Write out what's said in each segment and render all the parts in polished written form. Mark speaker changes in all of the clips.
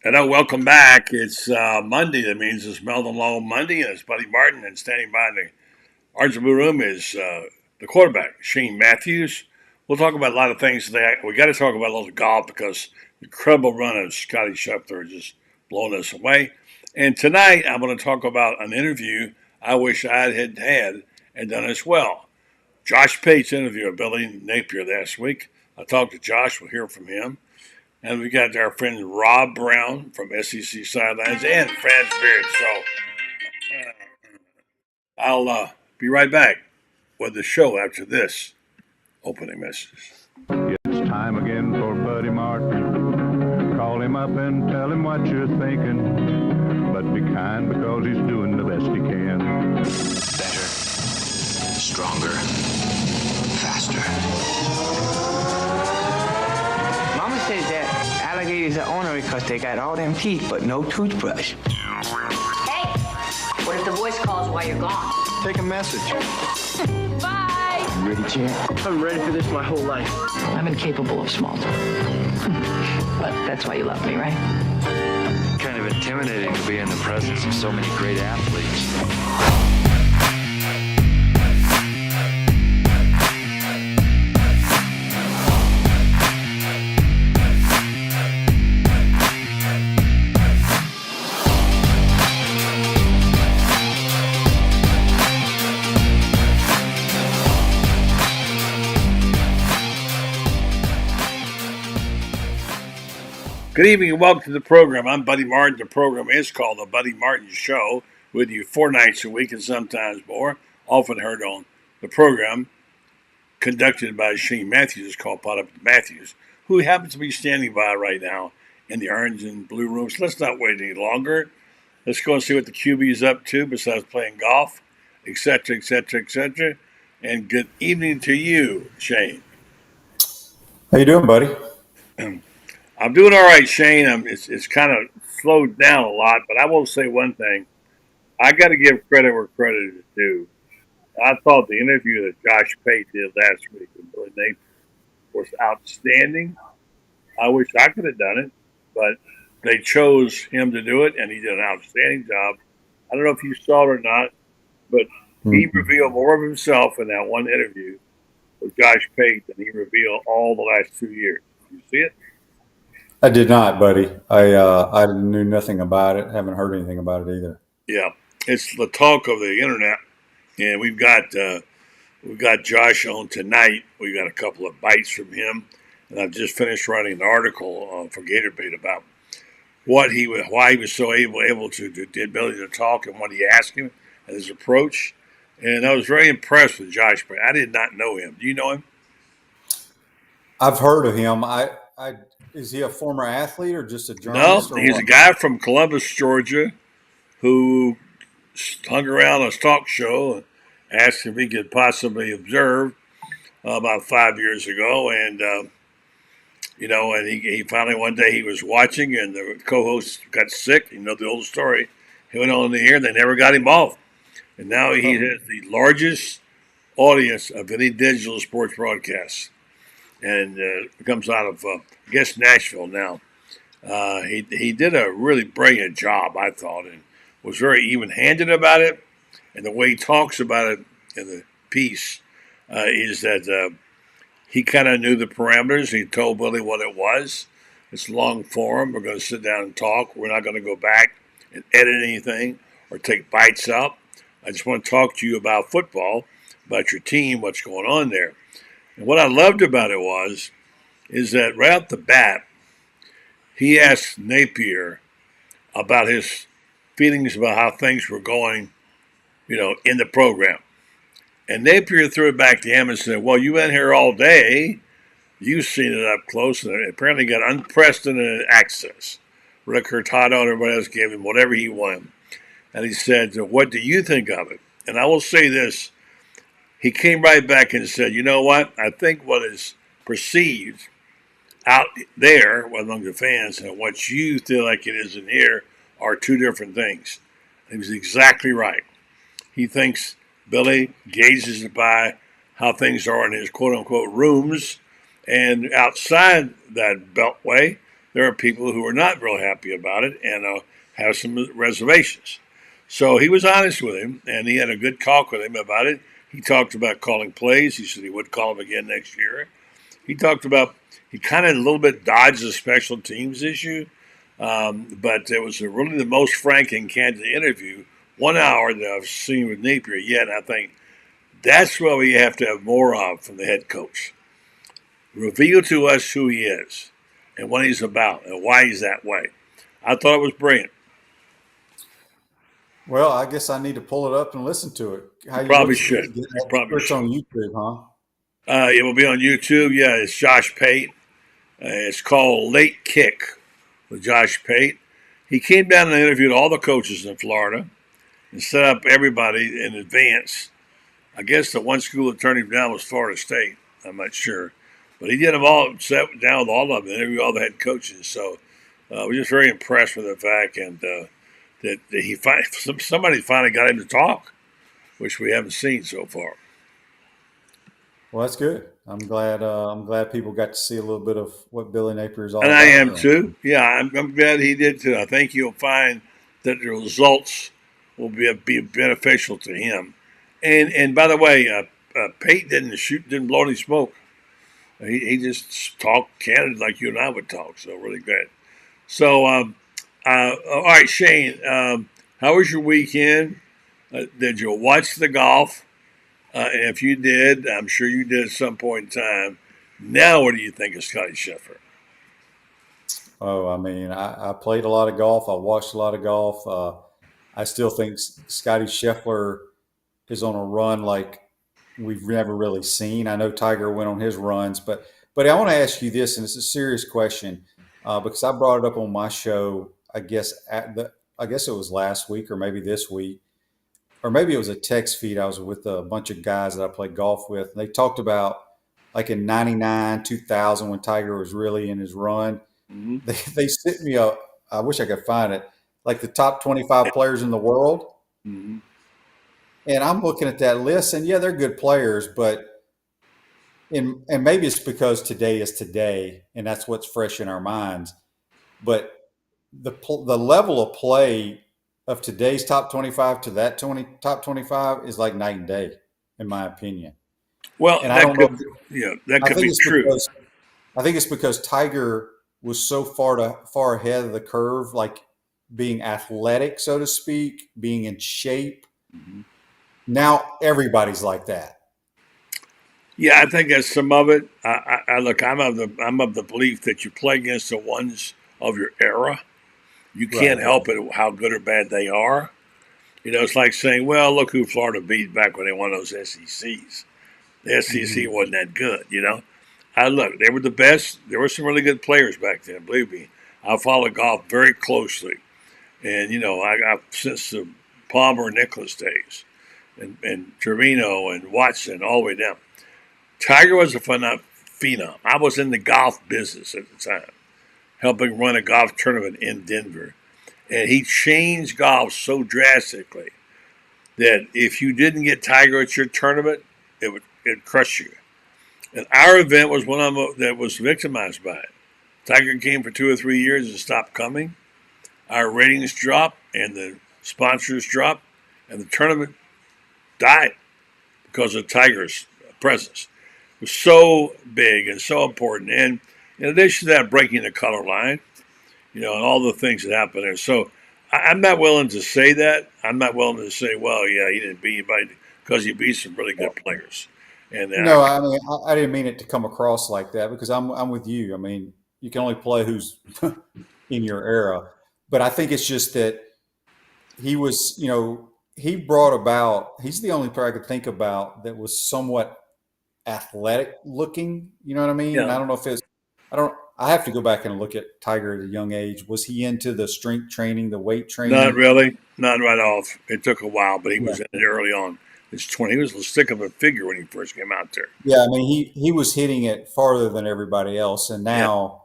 Speaker 1: Hello, welcome back. It's Monday. That means it's Meldon Law Monday, and it's Buddy Martin. And standing by in the Orange and Blue Room is the quarterback, Shane Matthews. We'll talk about a lot of things today. We got to talk about a little golf because the incredible run of Scotty Scheffler has just blown us away. And tonight, I'm going to talk about an interview I wish I had had and done as well. Josh Pate's interview of Billy Napier last week. I talked to Josh. We'll hear from him. And we got our friend Rob Brown from SEC Sidelines and Franz Beard. So I'll be right back with the show after this opening message.
Speaker 2: It's time again for Buddy Martin. Call him up and tell him what you're thinking. But be kind because he's doing the best he can.
Speaker 3: Better, stronger, faster.
Speaker 4: Mama says that alligators are ornery because they got all them teeth but no toothbrush.
Speaker 5: Hey, what if the voice calls while you're gone?
Speaker 6: Take a message.
Speaker 5: Bye!
Speaker 6: You ready, champ? I'm ready for this my whole life.
Speaker 7: I'm incapable of small talk. But that's why you love me, right?
Speaker 8: Kind of intimidating to be in the presence of so many great athletes.
Speaker 1: Good evening and welcome to the program. I'm Buddy Martin. The program is called The Buddy Martin Show, with you 4 nights a week and sometimes more. Often heard on the program, conducted by Shane Matthews, called Pot Up with Matthews, who happens to be standing by right now in the orange and blue room. So let's not wait any longer. Let's go and see what the QB is up to besides playing golf, etc., etc., etc. And good evening to you, Shane.
Speaker 9: How you doing, buddy?
Speaker 1: I'm doing all right, Shane. It's kind of slowed down a lot, but I will say one thing. I got to give credit where credit is due. I thought the interview that Josh Pate did last week with Billy Napier was outstanding. I wish I could have done it, but they chose him to do it, and he did an outstanding job. I don't know if you saw it or not, but he revealed more of himself in that one interview with Josh Pate than he revealed all the last 2 years. You see it?
Speaker 9: I did not, buddy. I knew nothing about it. Haven't heard anything about it either.
Speaker 1: Yeah, it's the talk of the internet, and we've got Josh on tonight. We got a couple of bites from him, and I've just finished writing an article for GatorBait about why he was so able to the ability to talk and what he asked him and his approach. And I was very impressed with Josh, but I did not know him. Do you know him?
Speaker 9: I've heard of him. Is he a former athlete or just a
Speaker 1: No,
Speaker 9: journalist?
Speaker 1: he's a guy from Columbus, Georgia, who hung around a talk show and asked if he could possibly observe about 5 years ago. And, and he finally one day he was watching and the co-host got sick. You know the old story. He went on the air. They never got him off. And now he has the largest audience of any digital sports broadcast. And comes out of, I guess, Nashville now. He did a really brilliant job, I thought, and was very even-handed about it. And the way he talks about it in the piece is that he kind of knew the parameters. He told Billy what it was. It's long form. We're going to sit down and talk. We're not going to go back and edit anything or take bites out. I just want to talk to you about football, about your team, what's going on there. And what I loved about it is that right off the bat, he asked Napier about his feelings about how things were going, in the program. And Napier threw it back to him and said, well, you've been here all day. You've seen it up close, and apparently got unprecedented access. Rick Hurtado and everybody else gave him whatever he wanted. And he said, what do you think of it? And I will say this. He came right back and said, you know what? I think what is perceived out there among the fans and what you feel like it is in here are two different things. He was exactly right. He thinks Billy gauges it by how things are in his quote-unquote rooms. And outside that beltway, there are people who are not real happy about it and have some reservations. So he was honest with him, and he had a good talk with him about it. He talked about calling plays. He said he would call him again next year. He talked about he kind of a little bit dodged the special teams issue, but it was really the most frank and candid interview, 1 hour that I've seen with Napier yet. I think that's what we have to have more of from the head coach. Reveal to us who he is and what he's about and why he's that way. I thought it was brilliant.
Speaker 9: Well, I guess I need to pull it up and listen to it.
Speaker 1: How you probably should.
Speaker 9: It's on YouTube, huh?
Speaker 1: It will be on YouTube. Yeah, it's Josh Pate. It's called Late Kick with Josh Pate. He came down and interviewed all the coaches in Florida and set up everybody in advance. I guess the one school that turned him down was Florida State. I'm not sure. But he did them all, sat down with all of them, interviewed all the head coaches. So we're just very impressed with the fact and that somebody finally got him to talk, which we haven't seen so far.
Speaker 9: Well, that's good. I'm glad people got to see a little bit of what Billy Napier is all
Speaker 1: about.
Speaker 9: And
Speaker 1: I am too. Yeah, I'm glad he did too. I think you'll find that the results will be beneficial to him. And by the way, Pate didn't blow any smoke. He just talked candid like you and I would talk. So really good. So all right, Shane, how was your weekend? Did you watch the golf? And if you did, I'm sure you did at some point in time. Now, what do you think of Scotty Scheffler?
Speaker 9: Oh, I mean, I played a lot of golf. I watched a lot of golf. I still think Scotty Scheffler is on a run like we've never really seen. I know Tiger went on his runs, but I want to ask you this, and it's a serious question because I brought it up on my show. I guess it was last week or maybe this week. Or maybe it was a text feed. I was with a bunch of guys that I played golf with. And they talked about like in 99, 2000, when Tiger was really in his run, they sent me I wish I could find it, like the top 25 players in the world.
Speaker 1: Mm-hmm.
Speaker 9: And I'm looking at that list and yeah, they're good players, but and maybe it's because today is today and that's what's fresh in our minds. But the level of play of today's top 25 to that top 25 is like night and day, in my opinion.
Speaker 1: Well,
Speaker 9: and I don't know.
Speaker 1: That could be true.
Speaker 9: I think it's because Tiger was so far ahead of the curve, like being athletic, so to speak, being in shape.
Speaker 1: Mm-hmm.
Speaker 9: Now everybody's like that.
Speaker 1: Yeah, I think that's some of it. I'm of the belief that you play against the ones of your era. You can't help it how good or bad they are. You know, it's like saying, well, look who Florida beat back when they won those SECs. The SEC wasn't that good, you know. Look, they were the best. There were some really good players back then, believe me. I follow golf very closely. And, you know, I since the Palmer and Nicklaus days and Trevino and Watson all the way down. Tiger was a phenom. I was in the golf business at the time, helping run a golf tournament in Denver. And he changed golf so drastically that if you didn't get Tiger at your tournament, it'd crush you. And our event was one that was victimized by it. Tiger came for 2 or 3 years and stopped coming. Our ratings dropped and the sponsors dropped and the tournament died because of Tiger's presence. It was so big and so important. And in addition to that, breaking the color line, you know, and all the things that happened there. So I'm not willing to say that. I'm not willing to say, well, yeah, he didn't beat anybody because he beat some really good players. And
Speaker 9: no, I mean, I didn't mean it to come across like that because I'm with you. I mean, you can only play who's in your era. But I think it's just that he was, you know, he's the only player I could think about that was somewhat athletic looking. You know what I mean?
Speaker 1: Yeah.
Speaker 9: And I don't know if I have to go back and look at Tiger at a young age. Was he into the strength training, the weight training?
Speaker 1: Not really. Not right off. It took a while, but he was in it early on. He was a stick of a figure when he first came out there.
Speaker 9: Yeah, I mean, he was hitting it farther than everybody else, and now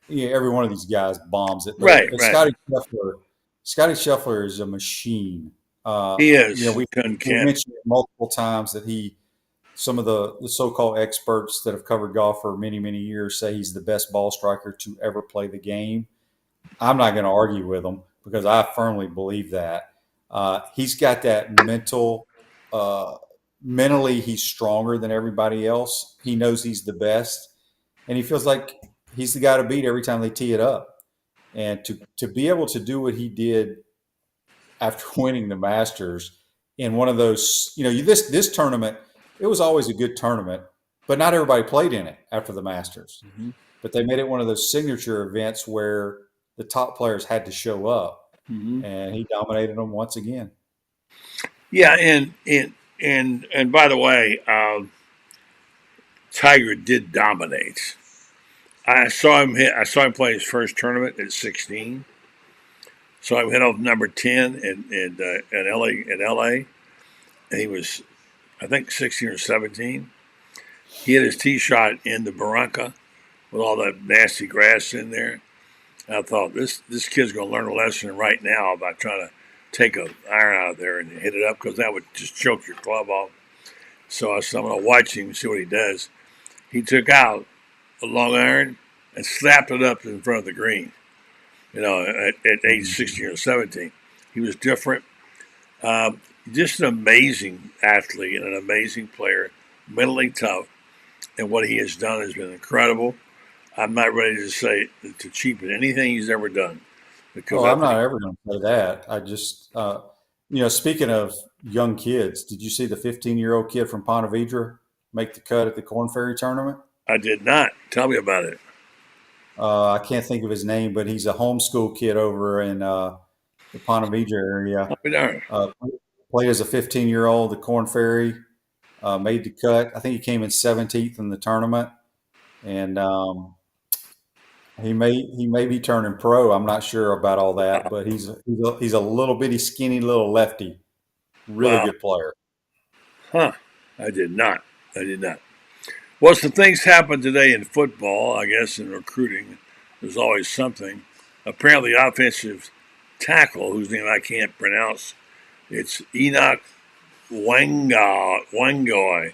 Speaker 9: every one of these guys bombs it.
Speaker 1: But
Speaker 9: Scotty Scheffler is a machine.
Speaker 1: He is.
Speaker 9: You know, we mentioned it multiple times that he some of the so-called experts that have covered golf for many, many years say he's the best ball striker to ever play the game. I'm not going to argue with him because I firmly believe that. He's got that mentally, he's stronger than everybody else. He knows he's the best, and he feels like he's the guy to beat every time they tee it up. And to be able to do what he did after winning the Masters in one of those, this tournament, it was always a good tournament, but not everybody played in it after the Masters.
Speaker 1: Mm-hmm.
Speaker 9: But they made it one of those signature events where the top players had to show up, and he dominated them once again.
Speaker 1: Yeah, and by the way, Tiger did dominate. I saw him play his first tournament at 16. Saw him hit off number 10 in LA, and he was, I think, 16 or 17. He had his tee shot in the Barranca with all that nasty grass in there. And I thought this kid's going to learn a lesson right now about trying to take an iron out of there and hit it up, because that would just choke your club off. So I said, I'm going to watch him and see what he does. He took out a long iron and slapped it up in front of the green. At age 16 or 17. He was different. Just an amazing athlete and an amazing player, mentally tough. And what he has done has been incredible. I'm not ready to say to cheapen anything he's ever done.
Speaker 9: Because I'm not ever going to say that. I just, speaking of young kids, did you see the 15-year-old kid from Ponte Vedra make the cut at the Corn Ferry tournament?
Speaker 1: I did not. Tell me about it.
Speaker 9: I can't think of his name, but he's a homeschool kid over in the Ponte Vedra area. Played as a 15-year-old, the Corn Ferry, made the cut. I think he came in 17th in the tournament, and he may be turning pro. I'm not sure about all that, but he's a little bitty, skinny little lefty, really good player.
Speaker 1: Huh? I did not. Well, some things happened today in football, I guess, in recruiting. There's always something. Apparently, offensive tackle, whose name I can't pronounce, it's Enoch Wangoy,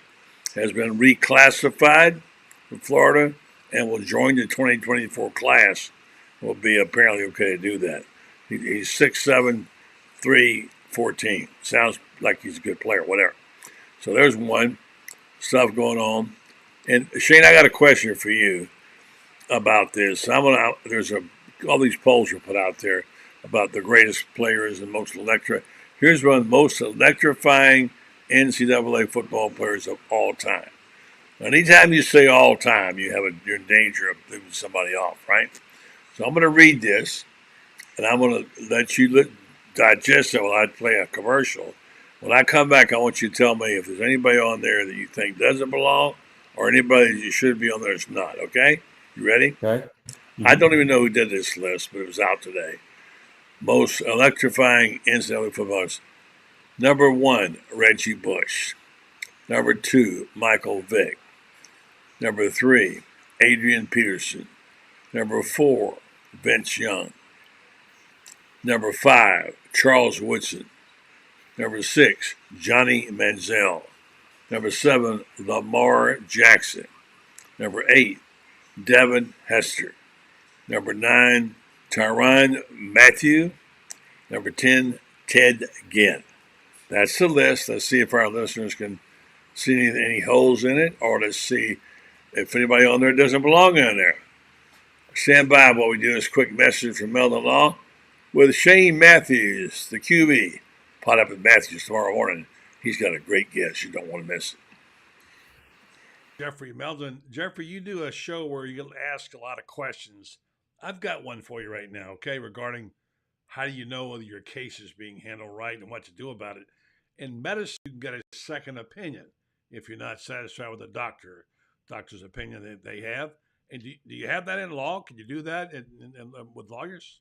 Speaker 1: has been reclassified from Florida and will join the 2024 class. Will be apparently okay to do that. He's 6'7", 314. Sounds like he's a good player, whatever. So there's one. Stuff going on. And Shane, I got a question for you about this. There's all these polls are put out there about the greatest players and most electrifying. Here's one of the most electrifying NCAA football players of all time. Anytime you say all time, you're in danger of leaving somebody off, right? So I'm going to read this, and I'm going to let you digest it while I play a commercial. When I come back, I want you to tell me if there's anybody on there that you think doesn't belong, or anybody that you should be on there that's not, okay? You ready?
Speaker 9: Okay.
Speaker 1: Mm-hmm. I don't even know who did this list, but it was out today. Most electrifying NCAA footballers. Number 1, Reggie Bush. Number 2, Michael Vick. Number 3, Adrian Peterson. Number 4, Vince Young. Number 5, Charles Woodson. Number 6, Johnny Manziel. Number 7, Lamar Jackson. Number 8, Devin Hester. Number 9, Tyrann Mathieu. Number 10, Ted Ginn. That's the list. Let's see if our listeners can see any holes in it, or let's see if anybody on there doesn't belong on there. Stand by while we do this quick message from Meldon Law with Shane Matthews, the QB. Pot up with Matthews tomorrow morning. He's got a great guest. You don't want to miss it. Jeffrey Meldon. Jeffrey, you do a show where you ask a lot of questions. I've got one for you right now, okay, regarding how do you know whether your case is being handled right and what to do about it. In medicine, you can get a second opinion if you're not satisfied with the doctor's opinion that they have. And do you have that in law? Can you do that with lawyers?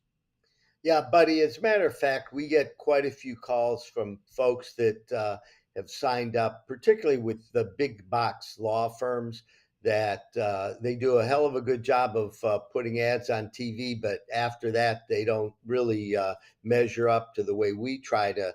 Speaker 10: Yeah, buddy. As a matter of fact, we get quite a few calls from folks that have signed up, particularly with the big box law firms, that they do a hell of a good job of putting ads on TV. But after that, they don't really measure up to the way we try to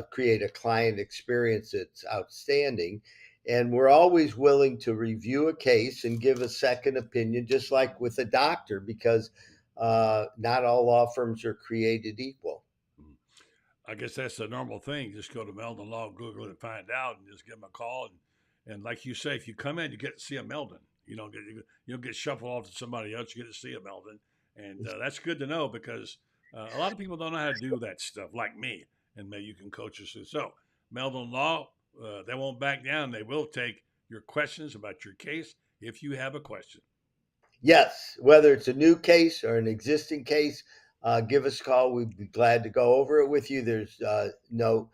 Speaker 10: create a client experience that's outstanding. And we're always willing to review a case and give a second opinion, just like with a doctor, because not all law firms are created equal.
Speaker 1: I guess that's a normal thing. Just go to Meldon Law, Google it, and find out, and just give them a call. And like you say, if you come in, you get to see a Meldon. You don't get shuffled off to somebody else. You get to see a Meldon, and that's good to know because a lot of people don't know how to do that stuff, like me. And maybe you can coach us through. So Meldon Law, they won't back down. They will take your questions about your case if you have a question.
Speaker 10: Yes, whether it's a new case or an existing case, give us a call. We'd be glad to go over it with you. There's no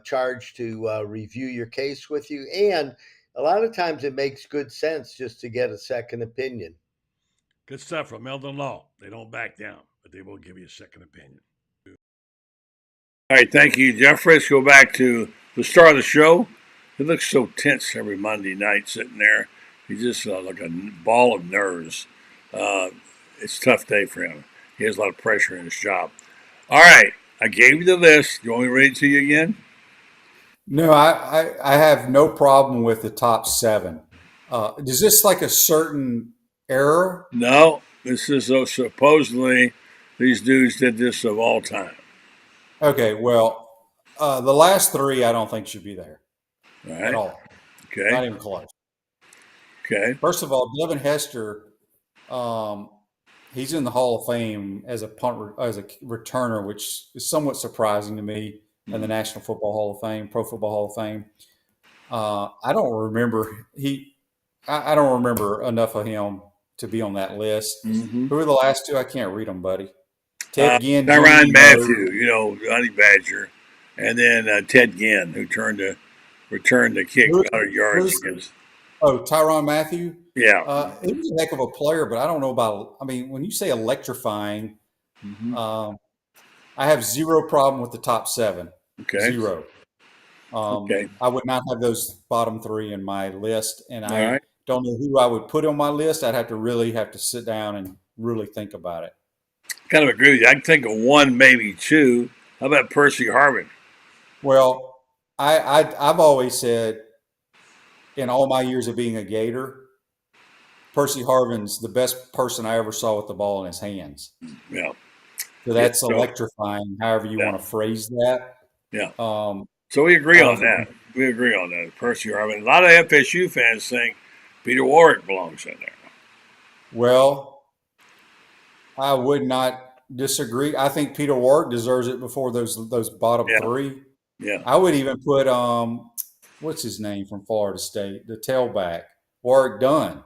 Speaker 10: charge to review your case with you, and a lot of times it makes good sense just to get a second opinion.
Speaker 1: Good stuff from Meldon Law. They don't back down, but they will give you a second opinion. All right, thank you, Jeffrey. Let's go back to the start of the show. He looks so tense every Monday night sitting there. He's just like a ball of nerves. It's a tough day for him. He has a lot of pressure in his job. All right, I gave you the list. You want me to read it to you again?
Speaker 9: No, I have no problem with the top 7. Is this like a certain era?
Speaker 1: No, this is supposedly these dudes did this of all time.
Speaker 9: Okay, well, the last 3 I don't think should be there at all.
Speaker 1: Okay.
Speaker 9: Not even close.
Speaker 1: Okay.
Speaker 9: First of all, Devin Hester, he's in the Hall of Fame as a returner, which is somewhat surprising to me. In the National Football Hall of Fame, Pro Football Hall of Fame. I don't remember I don't remember enough of him to be on that list.
Speaker 1: Mm-hmm.
Speaker 9: Who are the last 2? I can't read them, buddy. Ted Ginn,
Speaker 1: Tyrann Mathieu, Honey Badger, and then Ted Ginn, who returned the kick 100 yards against.
Speaker 9: Oh, Tyrann Mathieu?
Speaker 1: Yeah.
Speaker 9: He was a heck of a player, but I don't know about. I mean, when you say electrifying, I have zero problem with the top 7.
Speaker 1: Okay.
Speaker 9: Zero. Okay. I would not have those bottom 3 in my list, and I don't know who I would put on my list. I'd really have to sit down and really think about it.
Speaker 1: Kind of agree with you. I can think of 1, maybe 2. How about Percy Harvin?
Speaker 9: Well, I've always said, in all my years of being a Gator, Percy Harvin's the best person I ever saw with the ball in his hands.
Speaker 1: Yeah.
Speaker 9: So that's electrifying, however you want to phrase that.
Speaker 1: Yeah. So we agree on that. We agree on that. Percy Harvin. A lot of FSU fans think Peter Warrick belongs in there.
Speaker 9: Well, I would not disagree. I think Peter Warrick deserves it before those bottom 3.
Speaker 1: Yeah.
Speaker 9: I would even put what's his name from Florida State, the tailback, Warrick Dunn.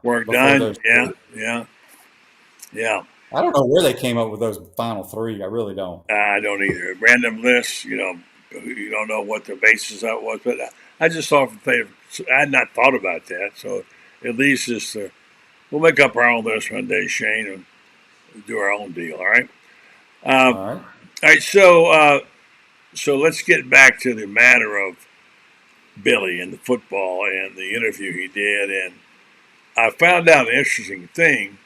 Speaker 1: Yeah.
Speaker 9: I don't know where they came up with those final 3. I really don't.
Speaker 1: I don't either. Random lists, you don't know what the basis of it was, but I just thought I had not thought about that. So at least we'll make up our own list one day, Shane, and do our own deal. All right. All right. So let's get back to the matter of Billy and the football and the interview he did, and I found out an interesting thing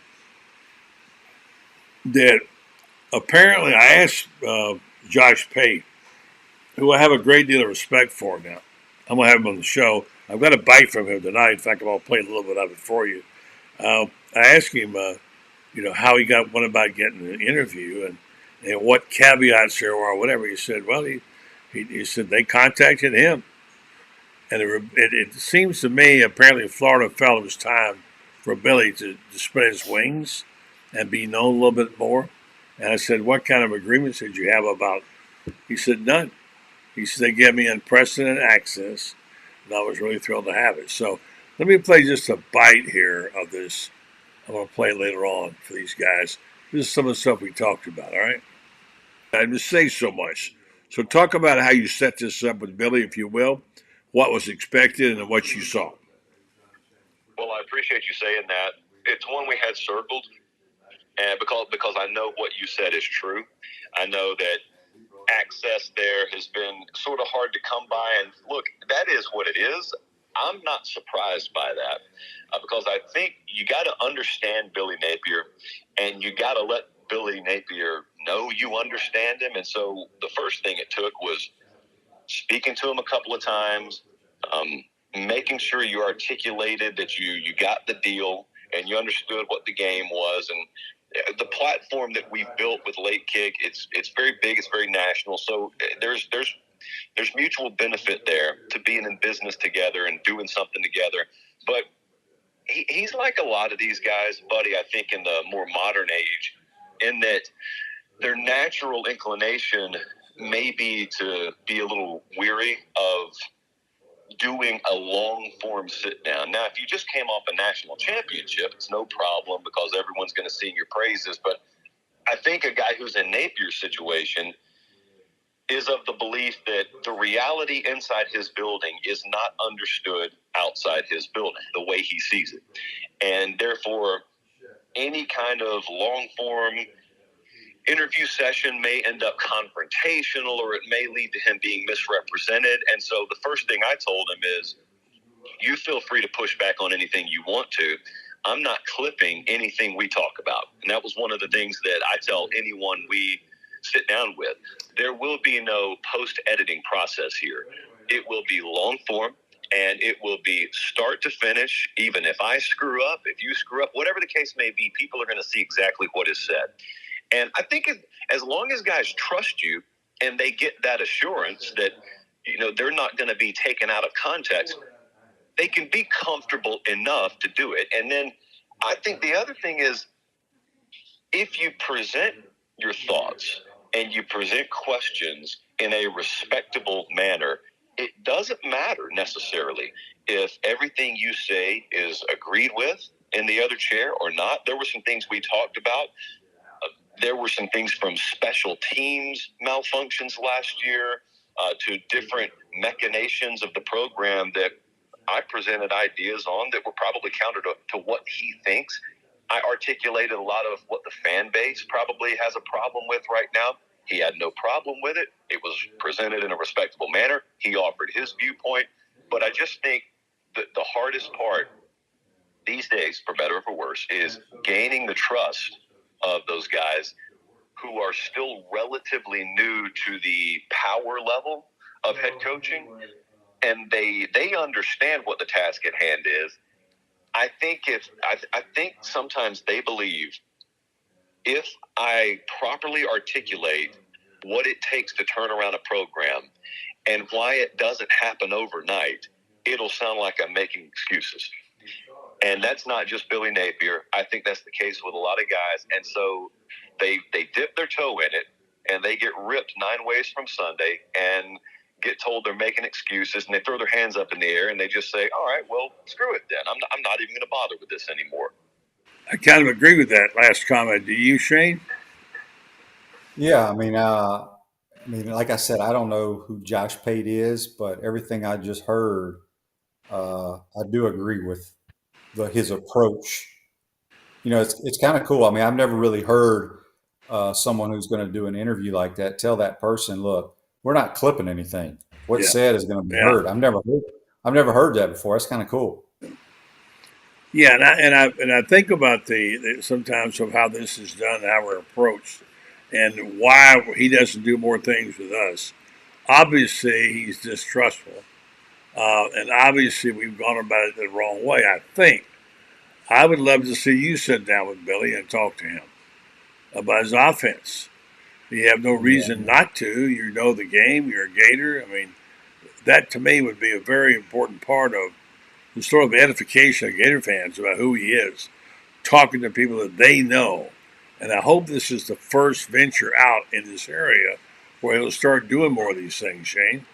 Speaker 1: that apparently I asked Josh Pate, who I have a great deal of respect for now. I'm going to have him on the show. I've got a bite from him tonight. In fact, I'll play a little bit of it for you. I asked him, how he went about getting an interview and what caveats there were or whatever. He said, well, he said they contacted him. And it seems to me, apparently, Florida felt it was time for Billy to spread his wings and be known a little bit more. And I said, what kind of agreements did you have about? He said, none. He said, they gave me unprecedented access, and I was really thrilled to have it. So let me play just a bite here of this. I'm going to play it later on for these guys. This is some of the stuff we talked about, all right? I just say so much. So talk about how you set this up with Billy, if you will, what was expected and what you saw.
Speaker 11: Well, I appreciate you saying that. It's one we had circled, and because I know what you said is true. I know that access there has been sort of hard to come by, and look, that is what it is. I'm not surprised by that because I think you got to understand Billy Napier, and you got to let Billy Napier know you understand him. And so the first thing it took was speaking to him a couple of times, making sure you articulated that you got the deal and you understood what the game was. And the platform that we've built with Late Kick, it's very big, it's very national. So there's mutual benefit there to being in business together and doing something together. But he's like a lot of these guys, buddy, I think in the more modern age, in that their natural inclination may be to be a little weary of doing a long form sit down. Now, if you just came off a national championship, it's no problem because everyone's going to sing your praises. But I think a guy who's in Napier's situation is of the belief that the reality inside his building is not understood outside his building the way he sees it. And therefore, any kind of long form interview session may end up confrontational, or it may lead to him being misrepresented. And so the first thing I told him is, you feel free to push back on anything you want to. I'm not clipping anything we talk about. And that was one of the things that I tell anyone we sit down with. There will be no post-editing process here. It will be long form, and it will be start to finish. Even if I screw up, if you screw up, whatever the case may be, people are going to see exactly what is said. And I think as long as guys trust you and they get that assurance that, they're not going to be taken out of context, they can be comfortable enough to do it. And then I think the other thing is, if you present your thoughts and you present questions in a respectable manner, it doesn't matter necessarily if everything you say is agreed with in the other chair or not. There were some things we talked about. There were some things from special teams malfunctions last year to different machinations of the program that I presented ideas on that were probably counter to what he thinks. I articulated a lot of what the fan base probably has a problem with right now. He had no problem with it. It was presented in a respectable manner. He offered his viewpoint. But I just think that the hardest part these days, for better or for worse, is gaining the trust of those guys who are still relatively new to the power level of head coaching, and they understand what the task at hand is. I think sometimes they believe if I properly articulate what it takes to turn around a program and why it doesn't happen overnight, it'll sound like I'm making excuses. And that's not just Billy Napier. I think that's the case with a lot of guys. And so they dip their toe in it, and they get ripped 9 ways from Sunday and get told they're making excuses, and they throw their hands up in the air and they just say, all right, well, screw it then. I'm not even going to bother with this anymore.
Speaker 1: I kind of agree with that last comment. Do you, Shane?
Speaker 9: Yeah, I mean, like I said, I don't know who Josh Pate is, but everything I just heard, I do agree with his approach. It's kind of cool. I mean, I've never really heard someone who's going to do an interview like that tell that person, "Look, we're not clipping anything. What's said is going to be heard." I've never heard that before. That's kind of cool.
Speaker 1: Yeah, and I think about the sometimes of how this is done, how we're approached, and why he doesn't do more things with us. Obviously, he's distrustful, and obviously we've gone about it the wrong way. I think I would love to see you sit down with Billy and talk to him about his offense. You have no reason not to. You know the game. You're a Gator. I mean, that to me would be a very important part of the sort of edification of Gator fans about who he is, talking to people that they know. And I hope this is the first venture out in this area where he'll start doing more of these things, Shane.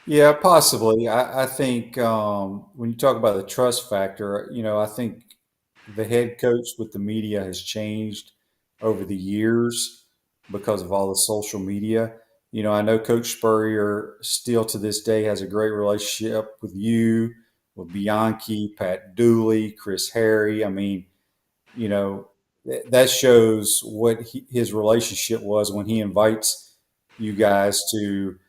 Speaker 9: Yeah, possibly. I think when you talk about the trust factor, I think the head coach with the media has changed over the years because of all the social media. I know Coach Spurrier still to this day has a great relationship with you, with Bianchi, Pat Dooley, Chris Harry. I mean, that shows what his relationship was when he invites you guys to,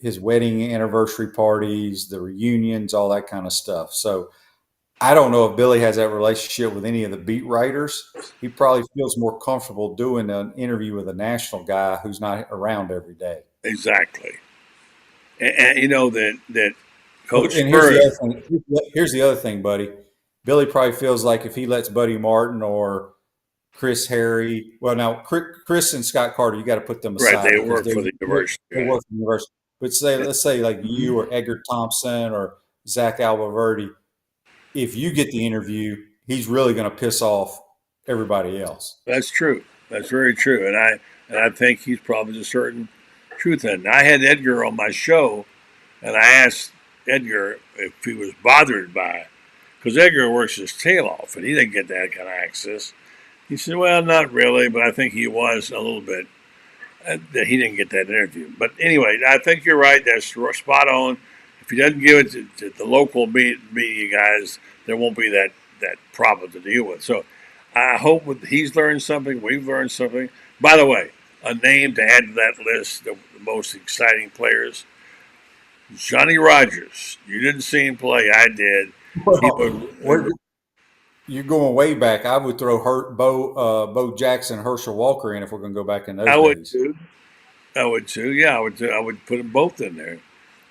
Speaker 9: his wedding anniversary parties, the reunions, all that kind of stuff. So I don't know if Billy has that relationship with any of the beat writers. He probably feels more comfortable doing an interview with a national guy who's not around every day.
Speaker 1: Exactly. and you know that Coach
Speaker 9: And
Speaker 1: Spurrier.
Speaker 9: here's the other thing, buddy. Billy probably feels like if he lets Buddy Martin or Chris Harry, well, now Chris and Scott Carter, you got to put them
Speaker 1: Right,
Speaker 9: aside
Speaker 1: they
Speaker 9: because
Speaker 1: work for the university.
Speaker 9: they work for the university. But let's say like you or Edgar Thompson or Zach Alvaverdi, if you get the interview, he's really going to piss off everybody else.
Speaker 1: That's true. That's very true, and I think he's probably a certain truth in it. I had Edgar on my show, and I asked Edgar if he was bothered by it, because Edgar works his tail off, and he didn't get that kind of access. He said, well, not really, but I think he was a little bit, that he didn't get that interview. But anyway, I think you're right. That's spot on. If he doesn't give it to the local media guys, there won't be that problem to deal with. So I hope he's learned something, we've learned something. By the way, a name to add to that list, the most exciting players, Johnny Rogers. You didn't see him play. I did.
Speaker 9: You're going way back. I would throw Bo Jackson, Herschel Walker in if we're going to go back in those days.
Speaker 1: I would too. Yeah, I would put them both in there.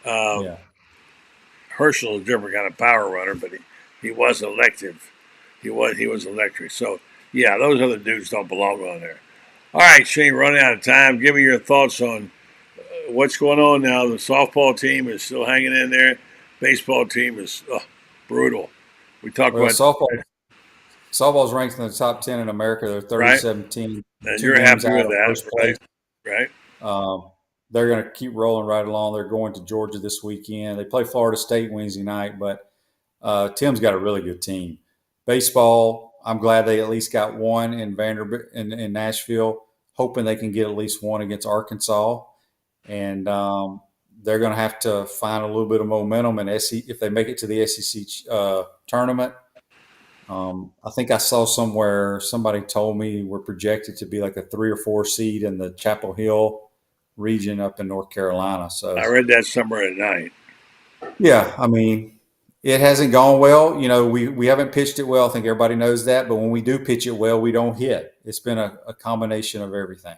Speaker 9: Yeah.
Speaker 1: Herschel is a different kind of power runner, but he was elective. He was electric. So yeah, those other dudes don't belong on there. All right, Shane, running out of time. Give me your thoughts on what's going on now. The softball team is still hanging in there. Baseball team is brutal. We talked about
Speaker 9: softball's ranked in the top 10 in America. They're 37 team.
Speaker 1: And you're happy with that, right?
Speaker 9: They're going to keep rolling right along. They're going to Georgia this weekend. They play Florida State Wednesday night, but Tim's got a really good team. Baseball, I'm glad they at least got one in Vanderbilt in Nashville, hoping they can get at least one against Arkansas. And they're going to have to find a little bit of momentum if they make it to the SEC tournament. I think I saw somewhere somebody told me we're projected to be like a 3 or 4 seed in the Chapel Hill region up in North Carolina. So
Speaker 1: I read that somewhere at night.
Speaker 9: Yeah, I mean, it hasn't gone well. You know, we haven't pitched it well. I think everybody knows that. But when we do pitch it well, we don't hit. It's been a combination of everything.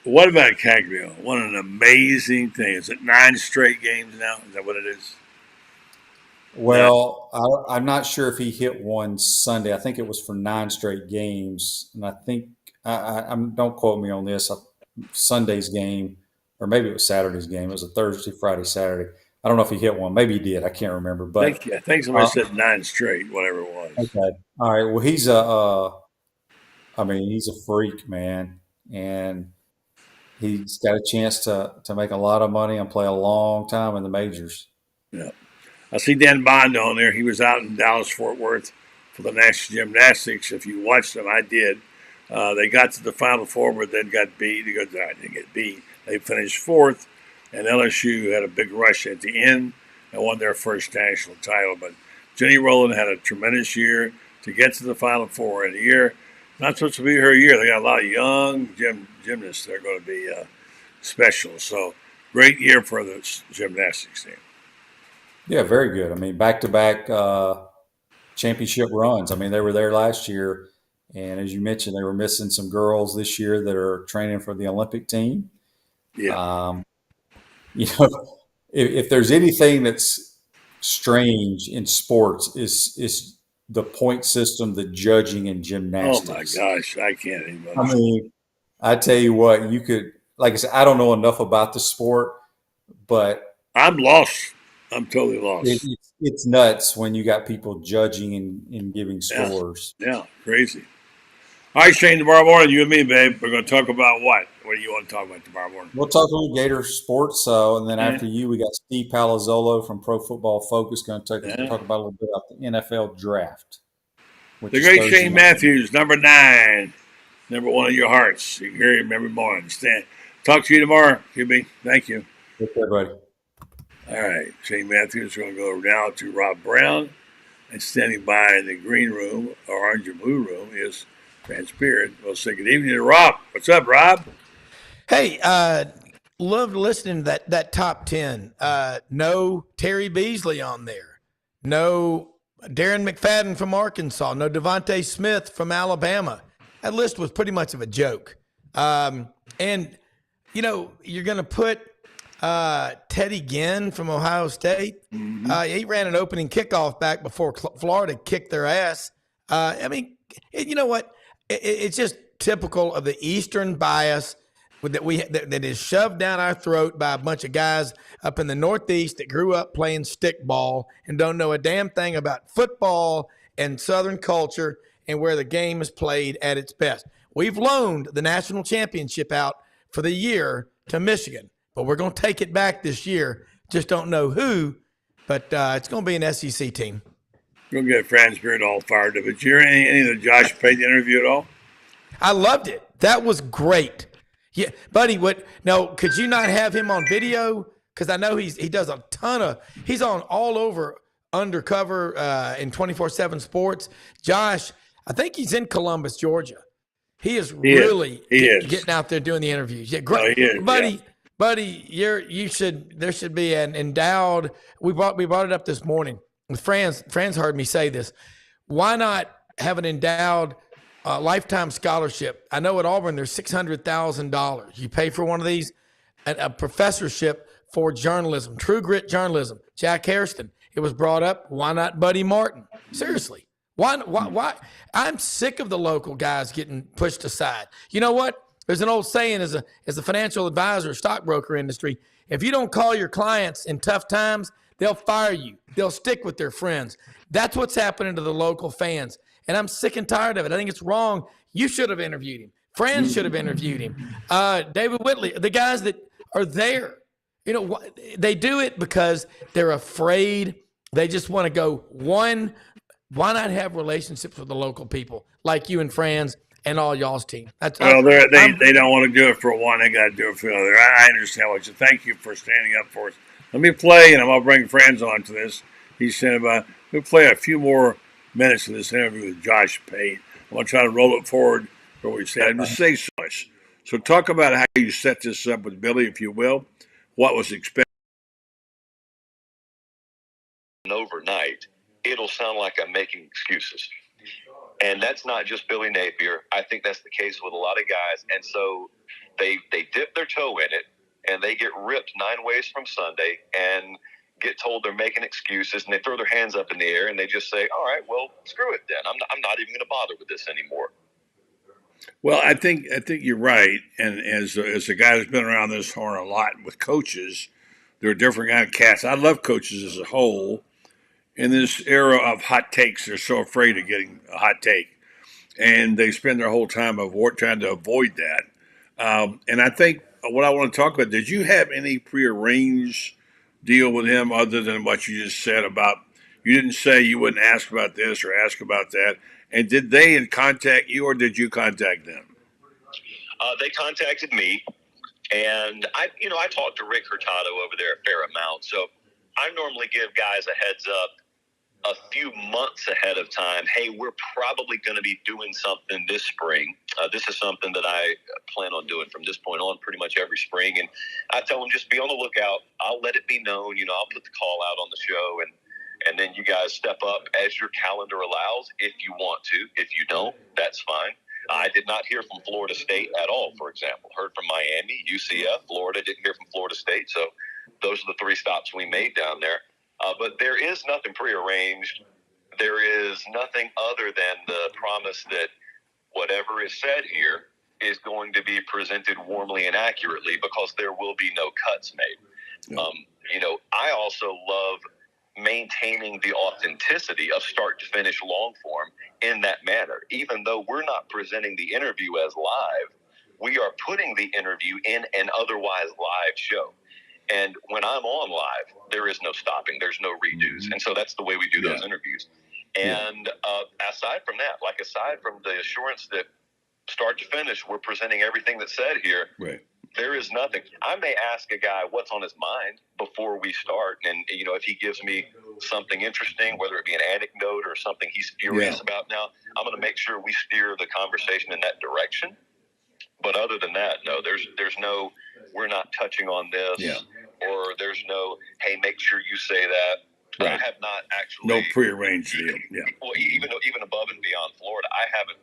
Speaker 1: What about Cagliari? What an amazing thing. Is it 9 straight games now? Is that what it is?
Speaker 9: Well, I'm not sure if he hit one Sunday. I think it was for 9 straight games. And I think, don't quote me on this, Sunday's game, or maybe it was Saturday's game. It was a Thursday, Friday, Saturday. I don't know if he hit one. Maybe he did. I can't remember. But
Speaker 1: I think somebody said 9 straight, whatever it was.
Speaker 9: Okay. All right. Well, he's he's a freak, man. And he's got a chance to make a lot of money and play a long time in the majors.
Speaker 1: Yeah. I see Dan Bond on there. He was out in Dallas-Fort Worth for the National Gymnastics. If you watched them, I did. They got to the Final Four, but then got beat. He goes, I didn't get beat. They finished 4th, and LSU had a big rush at the end and won their first national title. But Jenny Rowland had a tremendous year to get to the Final Four in a year. Not supposed to be her year. They got a lot of young gymnasts that are going to be special. So great year for the gymnastics team.
Speaker 9: Yeah, very good. I mean, back-to-back championship runs. I mean, they were there last year. And as you mentioned, they were missing some girls this year that are training for the Olympic team.
Speaker 1: Yeah.
Speaker 9: If there's anything that's strange in sports is the point system, the judging in gymnastics.
Speaker 1: Oh my gosh, I can't even.
Speaker 9: I mean, I tell you what, you could, like I said, I don't know enough about the sport, but
Speaker 1: I'm lost. I'm totally lost.
Speaker 9: It's nuts when you got people judging and giving scores.
Speaker 1: Yeah, crazy. All right, Shane, tomorrow morning, you and me, babe, we're going to talk about what? What do you want to talk about tomorrow morning?
Speaker 9: We'll talk a little Gator sports. And then after you, we got Steve Palazzolo from Pro Football Focus going to talk about a little bit about the NFL draft.
Speaker 1: The great Shane Matthews, number 9, number 1 of your hearts. You can hear him every morning. Talk to you tomorrow, QB. Thank you.
Speaker 9: Take care, buddy.
Speaker 1: All right, Shane Matthews is going to go now to Rob Brown. And standing by in the green room, or orange and blue room, is Transparent. We'll say good evening to Rob. What's up, Rob?
Speaker 12: Hey, loved listening to that top 10. No Terry Beasley on there. No Darren McFadden from Arkansas. No Devontae Smith from Alabama. That list was pretty much of a joke. And, you're going to put Teddy Ginn from Ohio State. He ran an opening kickoff back before Florida kicked their ass. I mean, you know what? It's just typical of the Eastern bias that is shoved down our throat by a bunch of guys up in the Northeast that grew up playing stickball and don't know a damn thing about football and Southern culture and where the game is played at its best. We've loaned the national championship out for the year to Michigan, but we're going to take it back this year. Just don't know who, but it's going to be an SEC team.
Speaker 1: You'll get Fran's Beard all fired up. Did you hear any of the Josh Pate interview at all?
Speaker 12: I loved it. That was great. Yeah, buddy. Could you not have him on video? Because I know he does a ton of. He's on all over undercover in 24/7 Sports. Josh, I think he's in Columbus, Georgia. He is getting out there doing the interviews. Yeah, great, buddy. There should be an endowed. We brought it up this morning. Fran's heard me say this. Why not have an endowed lifetime scholarship? I know at Auburn there's $600,000. You pay for one of these, a professorship for journalism, true grit journalism. Jack Hairston. It was brought up. Why not Buddy Martin? Seriously. Why? I'm sick of the local guys getting pushed aside. You know what? There's an old saying as a financial advisor, stockbroker industry, if you don't call your clients in tough times, they'll fire you. They'll stick with their friends. That's what's happening to the local fans. And I'm sick and tired of it. I think it's wrong. You should have interviewed him. Fran should have interviewed him. David Whitley, the guys that are there. You know, they do it because they're afraid. They just want to go one. Why not have relationships with the local people like you and Fran's and all y'all's team?
Speaker 1: They don't want to do it for one. They got to do it for the other. I understand what you. Thank you for standing up for us. Let me play, and I'm going to bring Fran's on to this. He's saying we'll play a few more minutes of this interview with Josh Pate. I want to try to roll it forward where we said. Just say so much. So talk about how you set this up with Billy, if you will. What was expected
Speaker 11: overnight. It'll sound like I'm making excuses. And that's not just Billy Napier. I think that's the case with a lot of guys. And so they dip their toe in it, and they get ripped 9 ways from Sunday and get told they're making excuses, and they throw their hands up in the air, and they just say, all right, well, screw it then. I'm not even going to bother with this anymore.
Speaker 1: Well, I think you're right. And as a guy who's been around this horn a lot with coaches, there are different kind of cats. I love coaches as a whole. In this era of hot takes, they're so afraid of getting a hot take, and they spend their whole time trying to avoid that. And I think what I want to talk about, did you have any prearranged deal with him other than what you just said about, you didn't say you wouldn't ask about this or ask about that, and did they contact you or did you contact them?
Speaker 11: They contacted me, and I talked to Rick Hurtado over there a fair amount, so I normally give guys a heads up a few months ahead of time. Hey, we're probably going to be doing something this spring. This is something that I plan on doing from this point on pretty much every spring. And I tell them, just be on the lookout. I'll let it be known. I'll put the call out on the show, and then you guys step up as your calendar allows if you want to. If you don't, that's fine. I did not hear from Florida State at all, for example. Heard from Miami, UCF, Florida. Didn't hear from Florida State. So those are the 3 stops we made down there. But there is nothing prearranged. There is nothing other than the promise that whatever is said here is going to be presented warmly and accurately, because there will be no cuts made. Yeah. I also love maintaining the authenticity of start to finish long form in that manner. Even though we're not presenting the interview as live, we are putting the interview in an otherwise live show. And when I'm on live, there is no stopping. There's no redos. And so that's the way we do those interviews. And aside from that, aside from the assurance that start to finish, we're presenting everything that's said here,
Speaker 1: right,
Speaker 11: there is nothing. I may ask a guy what's on his mind before we start. And, if he gives me something interesting, whether it be an anecdote or something he's furious about now, I'm going to make sure we steer the conversation in that direction. But other than that, no, there's no, we're not touching on this, or there's no, hey, make sure you say that. Right. I have not actually.
Speaker 1: No prearranged deal. Yeah.
Speaker 11: Well, even above and beyond Florida, I haven't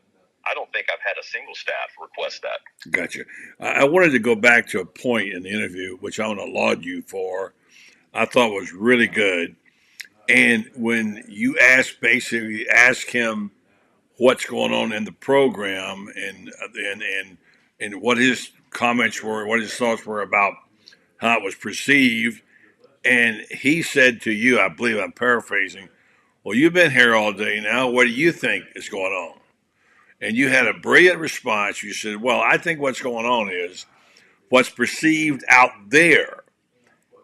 Speaker 11: I don't think I've had a single staff request that.
Speaker 1: Gotcha. I wanted to go back to a point in the interview, which I want to laud you for. I thought was really good. And when you basically ask him what's going on in the program and what his comments were, what his thoughts were about how it was perceived, and he said to you, I believe I'm paraphrasing, well, you've been here all day now. What do you think is going on? And you had a brilliant response. You said, well, I think what's going on is what's perceived out there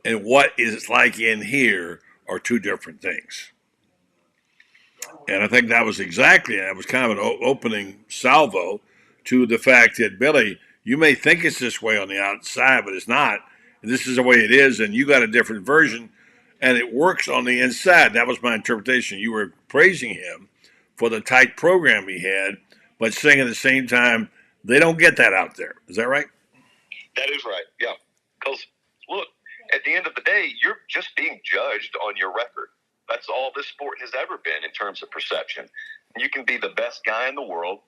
Speaker 1: and what is like in here are two different things. And I think that was kind of an opening salvo to the fact that, Billy, you may think it's this way on the outside, but it's not. And this is the way it is, and you got a different version, and it works on the inside. That was my interpretation. You were praising him for the tight program he had, but saying at the same time, they don't get that out there. Is that right?
Speaker 11: That is right, yeah. Because, look, at the end of the day, you're just being judged on your record. That's all this sport has ever been in terms of perception. You can be the best guy in the world,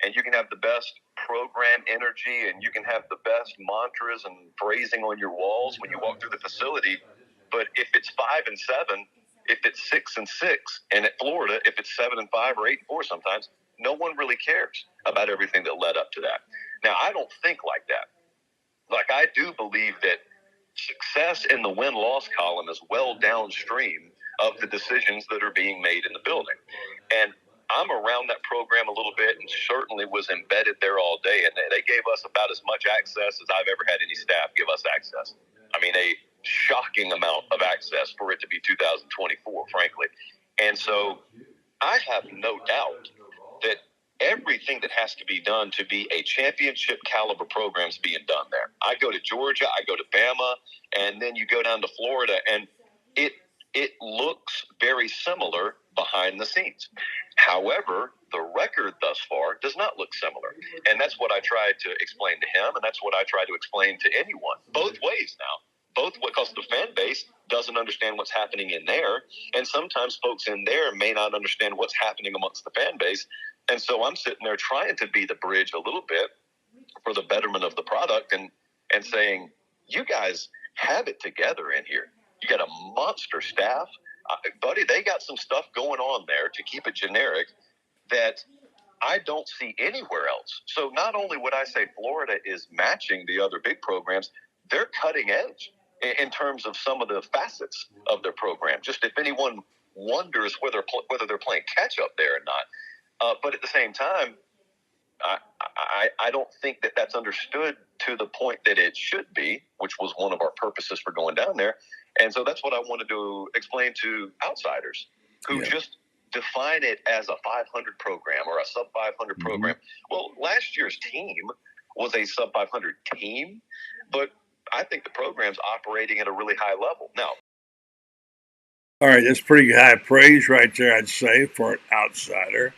Speaker 11: and you can have the best program energy, and you can have the best mantras and phrasing on your walls when you walk through the facility. But if it's 5-7, if it's 6-6, and at Florida, if it's 7-5 or 8-4 sometimes, no one really cares about everything that led up to that. Now, I don't think like that. Like, I do believe that success in the win-loss column is well downstream of the decisions that are being made in the building. And I'm around that program a little bit and certainly was embedded there all day. And they gave us about as much access as I've ever had any staff give us access. I mean, a shocking amount of access for it to be 2024, frankly. And so I have no doubt that everything that has to be done to be a championship caliber program is being done there. I go to Georgia, I go to Bama, and then you go down to Florida, and it looks very similar behind the scenes. However, the record thus far does not look similar. And that's what I tried to explain to him, and that's what I try to explain to anyone, both ways now. Both because the fan base doesn't understand what's happening in there, and sometimes folks in there may not understand what's happening amongst the fan base. And so I'm sitting there trying to be the bridge a little bit for the betterment of the product and saying, you guys have it together in here. You got a monster staff. Buddy, they got some stuff going on there, to keep it generic, that I don't see anywhere else. So not only would I say Florida is matching the other big programs, they're cutting edge in terms of some of the facets of their program. Just if anyone wonders whether they're playing catch up there or not. But at the same time, I don't think that that's understood to the point that it should be, which was one of our purposes for going down there. And so that's what I wanted to explain to outsiders who just define it as a 500 program or a sub 500 program. Well, last year's team was a sub 500 team, but I think the program's operating at a really high level now.
Speaker 1: All right, that's pretty high praise right there, I'd say, for an outsider.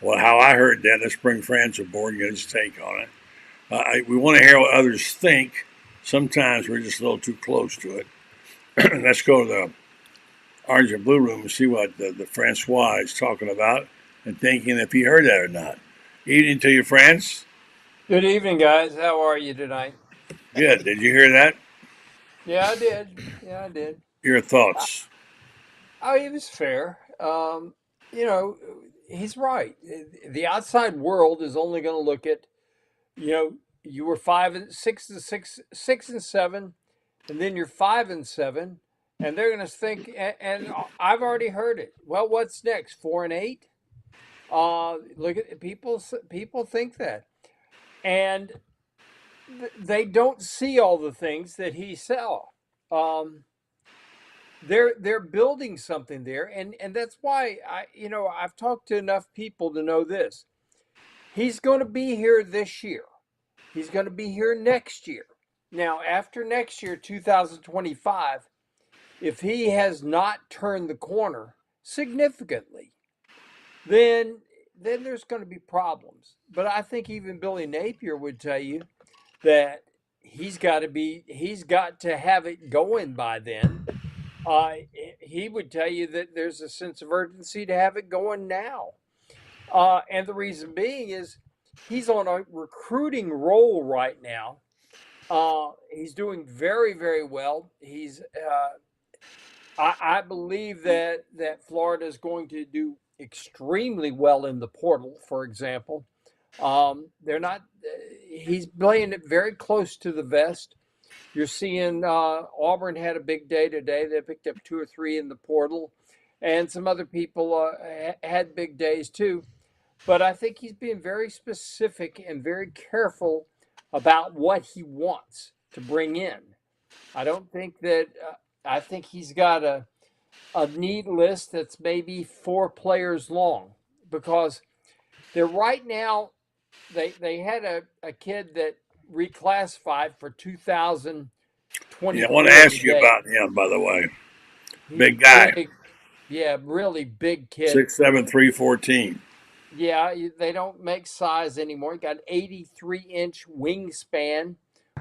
Speaker 1: Well, how I heard that, let's bring France aboard and get his take on it. We want to hear what others think. Sometimes we're just a little too close to it. Let's go to the Orange and Blue Room and see what the Francois is talking about and thinking if he heard that or not. Evening to you, France.
Speaker 13: Good evening, guys. How are you tonight?
Speaker 1: Good. Did you hear that?
Speaker 13: Yeah, I did. Yeah, I did.
Speaker 1: Your thoughts?
Speaker 13: It was fair. He's right. The outside world is only going to look at, you were 6-7, and then you're 5-7, and they're going to think. And I've already heard it. Well, what's next? 4-8. Look at people. People think that, and they don't see all the things that he saw. They're building something there, and that's why I've talked to enough people to know this. He's going to be here this year. He's going to be here next year. Now, after next year, 2025, if he has not turned the corner significantly, then there's going to be problems. But I think even Billy Napier would tell you that he's got to have it going by then. He would tell you that there's a sense of urgency to have it going now. And the reason being is He's on a recruiting roll right now. He's doing very, very well. I believe that Florida is going to do extremely well in the portal, for example. They're not. He's playing it very close to the vest. You're seeing Auburn had a big day today. They picked up 2 or 3 in the portal, and some other people had big days too. But I think he's being very specific and very careful about what he wants to bring in. I don't think that. I think he's got a need list that's maybe 4 players long, because they're right now. They had a kid that reclassified for 2024.
Speaker 1: Yeah, I want to ask you about him, by the way. Big guy.
Speaker 13: Big, yeah, really big kid.
Speaker 1: 6'7", 314.
Speaker 13: Yeah, they don't make size anymore. He got an 83-inch wingspan,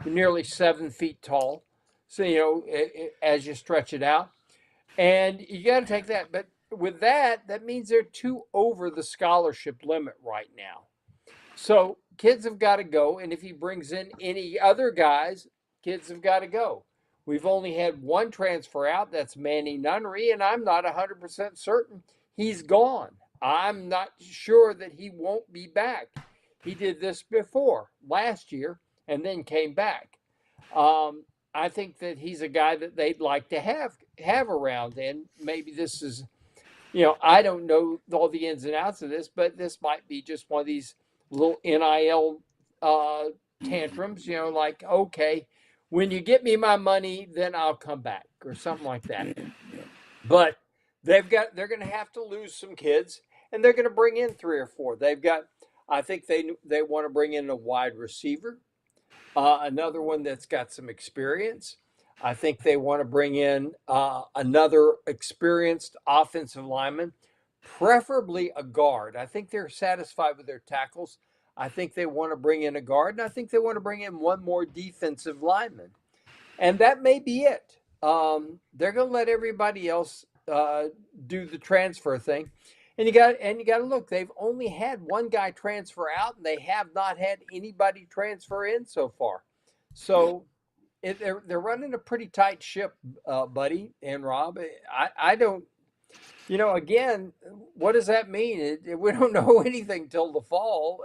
Speaker 13: nearly 7 feet tall. So, as you stretch it out. And you got to take that. But with that means they're 2 over the scholarship limit right now. So kids have got to go. And if he brings in any other guys, kids have got to go. We've only had 1 transfer out. That's Manny Nunnery. And I'm not 100% certain he's gone. I'm not sure that he won't be back. He did this before last year and then came back. I think that he's a guy that they'd like to have around. And maybe this is, I don't know all the ins and outs of this, but this might be just one of these little NIL tantrums, like, okay, when you get me my money, then I'll come back, or something like that. But they're going to have to lose some kids, and they're going to bring in 3 or 4. I think they want to bring in a wide receiver, another one that's got some experience. I think they want to bring in another experienced offensive lineman, preferably a guard. I think they're satisfied with their tackles. I think they want to bring in a guard, and I think they want to bring in 1 more defensive lineman. And that may be it. They're going to let everybody else do the transfer thing. And you got to look, they've only had 1 guy transfer out, and they have not had anybody transfer in so far. So they're running a pretty tight ship, buddy and Rob. I don't, again, what does that mean? We don't know anything till the fall.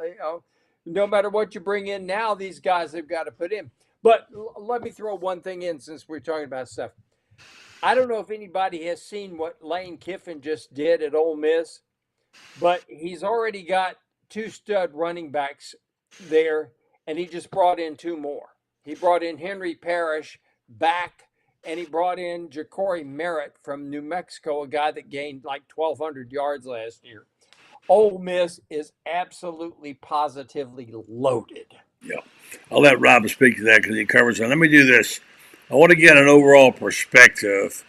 Speaker 13: No matter what you bring in now, these guys have got to put in. But let me throw one thing in since we're talking about stuff. I don't know if anybody has seen what Lane Kiffin just did at Ole Miss, but he's already got 2 stud running backs there, and he just brought in 2 more. He brought in Henry Parrish back, and he brought in Ja'Cory Merritt from New Mexico, a guy that gained like 1,200 yards last year. Ole Miss is absolutely, positively loaded.
Speaker 1: Yeah. I'll let Rob speak to that because he covers it. Let me do this. I want to get an overall perspective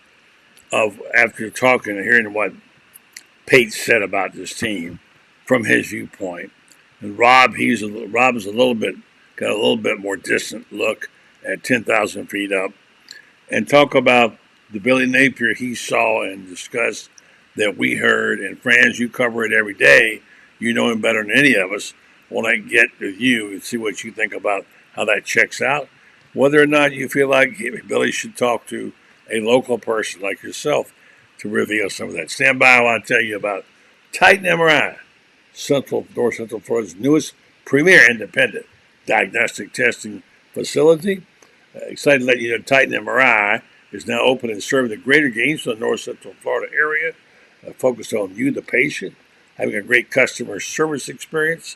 Speaker 1: of, after talking and hearing what Pate said about this team from his viewpoint. And Rob is a little bit, got a little bit more distant look at 10,000 feet up, and talk about the Billy Napier he saw and discussed that we heard. And Franz, you cover it every day. You know him better than any of us. When I get with you and see what you think about how that checks out, whether or not you feel like Billy should talk to a local person like yourself to reveal some of that. Stand by, I want to tell you about Titan MRI, North Central Florida's newest premier independent diagnostic testing facility. Excited to let you know Titan MRI is now open and serving the greater Gainesville, North Central Florida area, focused on you, the patient, having a great customer service experience.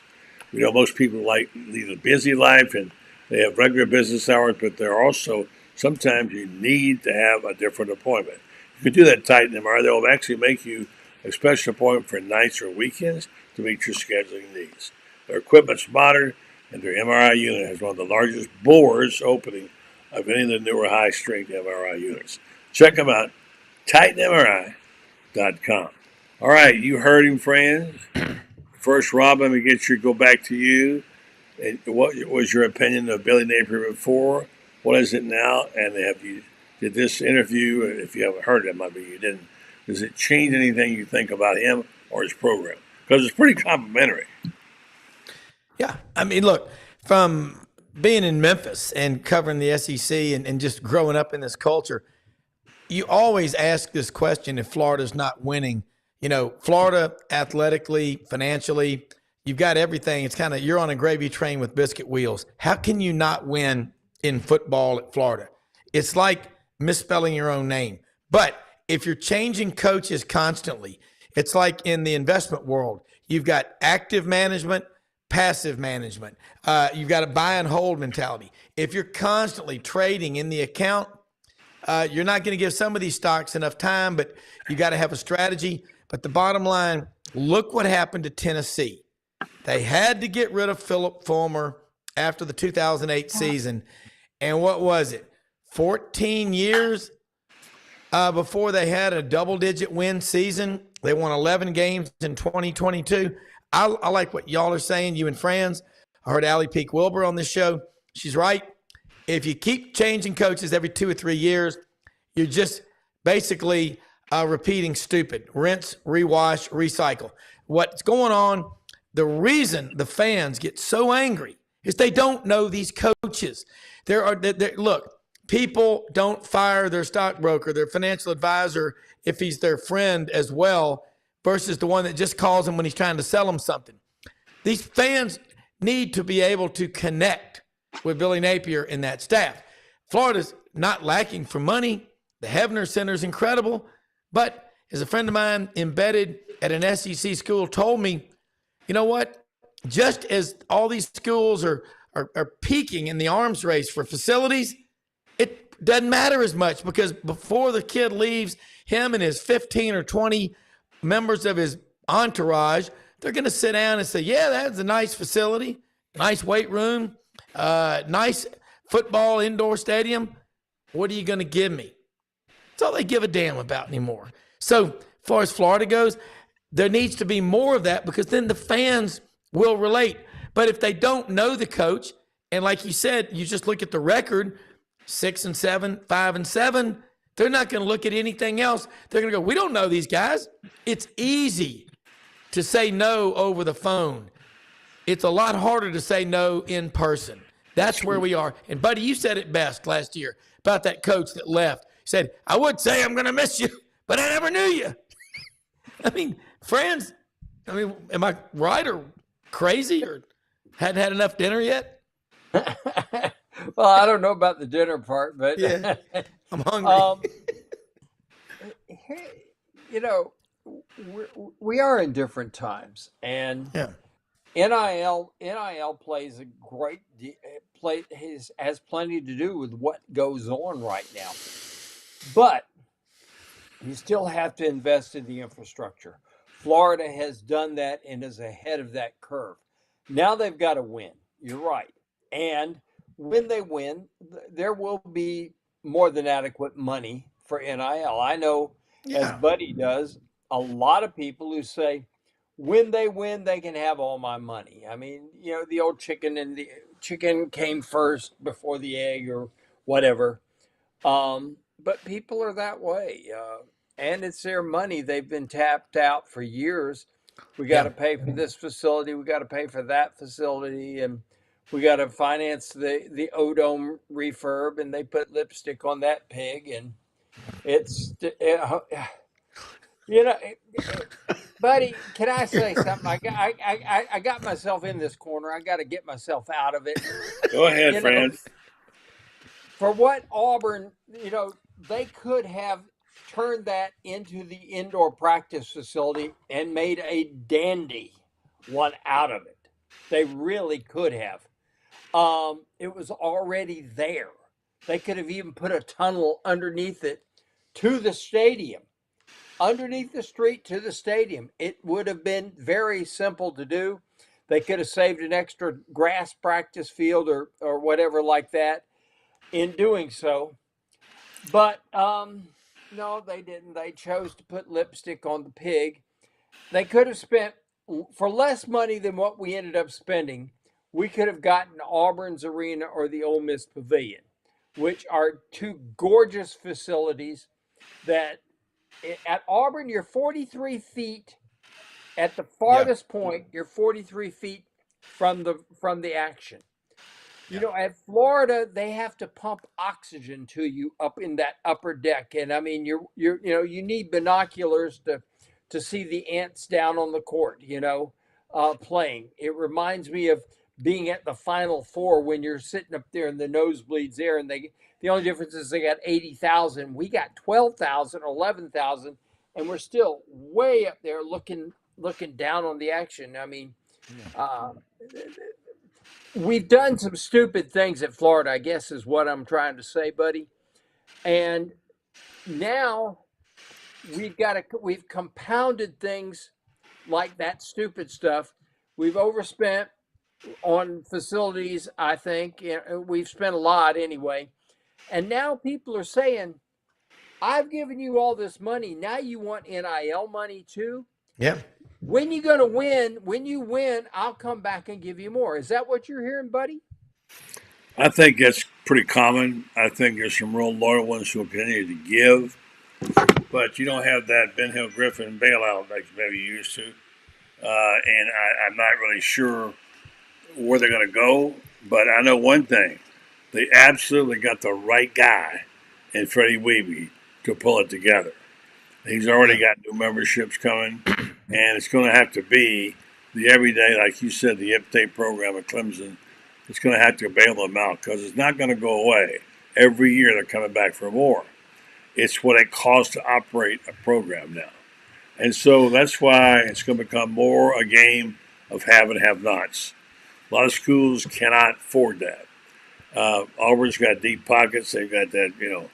Speaker 1: We know most people lead a busy life and they have regular business hours, but they're also, sometimes you need to have a different appointment. You can do that at Titan MRI. They'll actually make you a special appointment for nights or weekends to meet your scheduling needs. Their equipment's modern, and their MRI unit has one of the largest bores opening of any of the newer high-strength MRI units. Check them out, TitanMRI.com. All right, you heard him, friends. First, Rob, let me go back to you. And what was your opinion of Billy Napier before? What is it now? And did this interview, if you haven't heard it, maybe you didn't, does it change anything you think about him or his program? Because it's pretty complimentary.
Speaker 12: Yeah. I mean, look, from being in Memphis and covering the SEC and just growing up in this culture, you always ask this question if Florida's not winning. You know, Florida athletically, financially, you've got everything. It's kind of you're on a gravy train with biscuit wheels. How can you not win in football at Florida? It's like misspelling your own name. But if you're changing coaches constantly, it's like in the investment world, you've got active management, passive management. You've got a buy and hold mentality. If you're constantly trading in the account, you're not going to give some of these stocks enough time, but you got to have a strategy. But the bottom line, look what happened to Tennessee. They had to get rid of Philip Fulmer after the 2008 season. And what was it? 14 years before they had a double-digit win season. They won 11 games in 2022. I like what y'all are saying, you and friends. I heard Allie Peak Wilbur on this show. She's right. If you keep changing coaches every 2 or 3 years, you're just basically repeating stupid. Rinse, rewash, recycle. What's going on, the reason the fans get so angry is they don't know these coaches. Look, people don't fire their stockbroker, their financial advisor, if he's their friend as well, versus the one that just calls him when he's trying to sell them something. These fans need to be able to connect with Billy Napier and that staff. Florida's not lacking for money. The Hefner Center is incredible. But as a friend of mine embedded at an SEC school told me, you know what? Just as all these schools are peaking in the arms race for facilities, it doesn't matter as much because before the kid leaves, him and his 15 or 20 members of his entourage, they're going to sit down and say, yeah, that's a nice facility, nice weight room, nice football indoor stadium. What are you going to give me? That's all they give a damn about anymore. So as far as Florida goes, there needs to be more of that because then the fans will relate. But if they don't know the coach, and like you said, you just look at the record, 6-7, 5-7, they're not going to look at anything else. They're going to go, we don't know these guys. It's easy to say no over the phone. It's a lot harder to say no in person. That's where we are. And, Buddy, you said it best last year about that coach that left. He said, I would say I'm going to miss you, but I never knew you. I mean, friends, am I right or crazy or hadn't had enough dinner yet?
Speaker 13: Well, I don't know about the dinner part, but
Speaker 12: yeah, I'm hungry.
Speaker 13: We are in different times, and NIL plays a great has plenty to do with what goes on right now, but you still have to invest in the infrastructure. Florida has done that and is ahead of that curve. Now they've got to win. You're right. And when they win, there will be more than adequate money for NIL. I know, as Buddy does, a lot of people who say, when they win, they can have all my money. I mean, the old chicken and the chicken came first before the egg or whatever. But people are that way. And it's their money. They've been tapped out for years. We got to pay for this facility. We got to pay for that facility. And we got to finance the O-Dome refurb. And they put lipstick on that pig. And it's, Buddy, can I say something? I got myself in this corner. I got to get myself out of it.
Speaker 1: Go ahead, friend.
Speaker 13: For what Auburn, they could have turned that into the indoor practice facility and made a dandy one out of it. They really could have. It was already there. They could have even put a tunnel underneath it to the stadium. Underneath the street to the stadium. It would have been very simple to do. They could have saved an extra grass practice field or whatever like that in doing so. But no, they didn't. They chose to put lipstick on the pig. They could have spent, for less money than what we ended up spending, we could have gotten Auburn's Arena or the Ole Miss Pavilion, which are two gorgeous facilities that at Auburn, you're 43 feet. At the farthest point, you're 43 feet from the action. You know, at Florida, they have to pump oxygen to you up in that upper deck, and I mean, you need binoculars to see the ants down on the court. Playing. It reminds me of being at the Final Four when you're sitting up there in the nosebleeds there, and the only difference is they got 80,000, we got 12,000, 11,000, and we're still way up there looking down on the action. I mean. We've done some stupid things at Florida, I guess is what I'm trying to say, buddy. And now we've compounded things like that stupid stuff. We've overspent on facilities, I think. We've spent a lot anyway. And now people are saying, I've given you all this money. Now you want NIL money too?
Speaker 12: Yeah.
Speaker 13: When you going to win? When you win, I'll come back and give you more. Is that what you're hearing, buddy?
Speaker 1: I think that's pretty common. I think there's some real loyal ones who will continue to give, but you don't have that Ben Hill Griffin bailout like maybe you used to. And I'm not really sure where they're going to go, but I know one thing. They absolutely got the right guy in Freddie Weeby to pull it together. He's already got new memberships coming, and it's going to have to be the everyday, like you said, the IPTAY program at Clemson. It's going to have to bail them out because it's not going to go away. Every year they're coming back for more. It's what it costs to operate a program now. And so that's why it's going to become more a game of have and have-nots. A lot of schools cannot afford that. Auburn's got deep pockets. They've got that,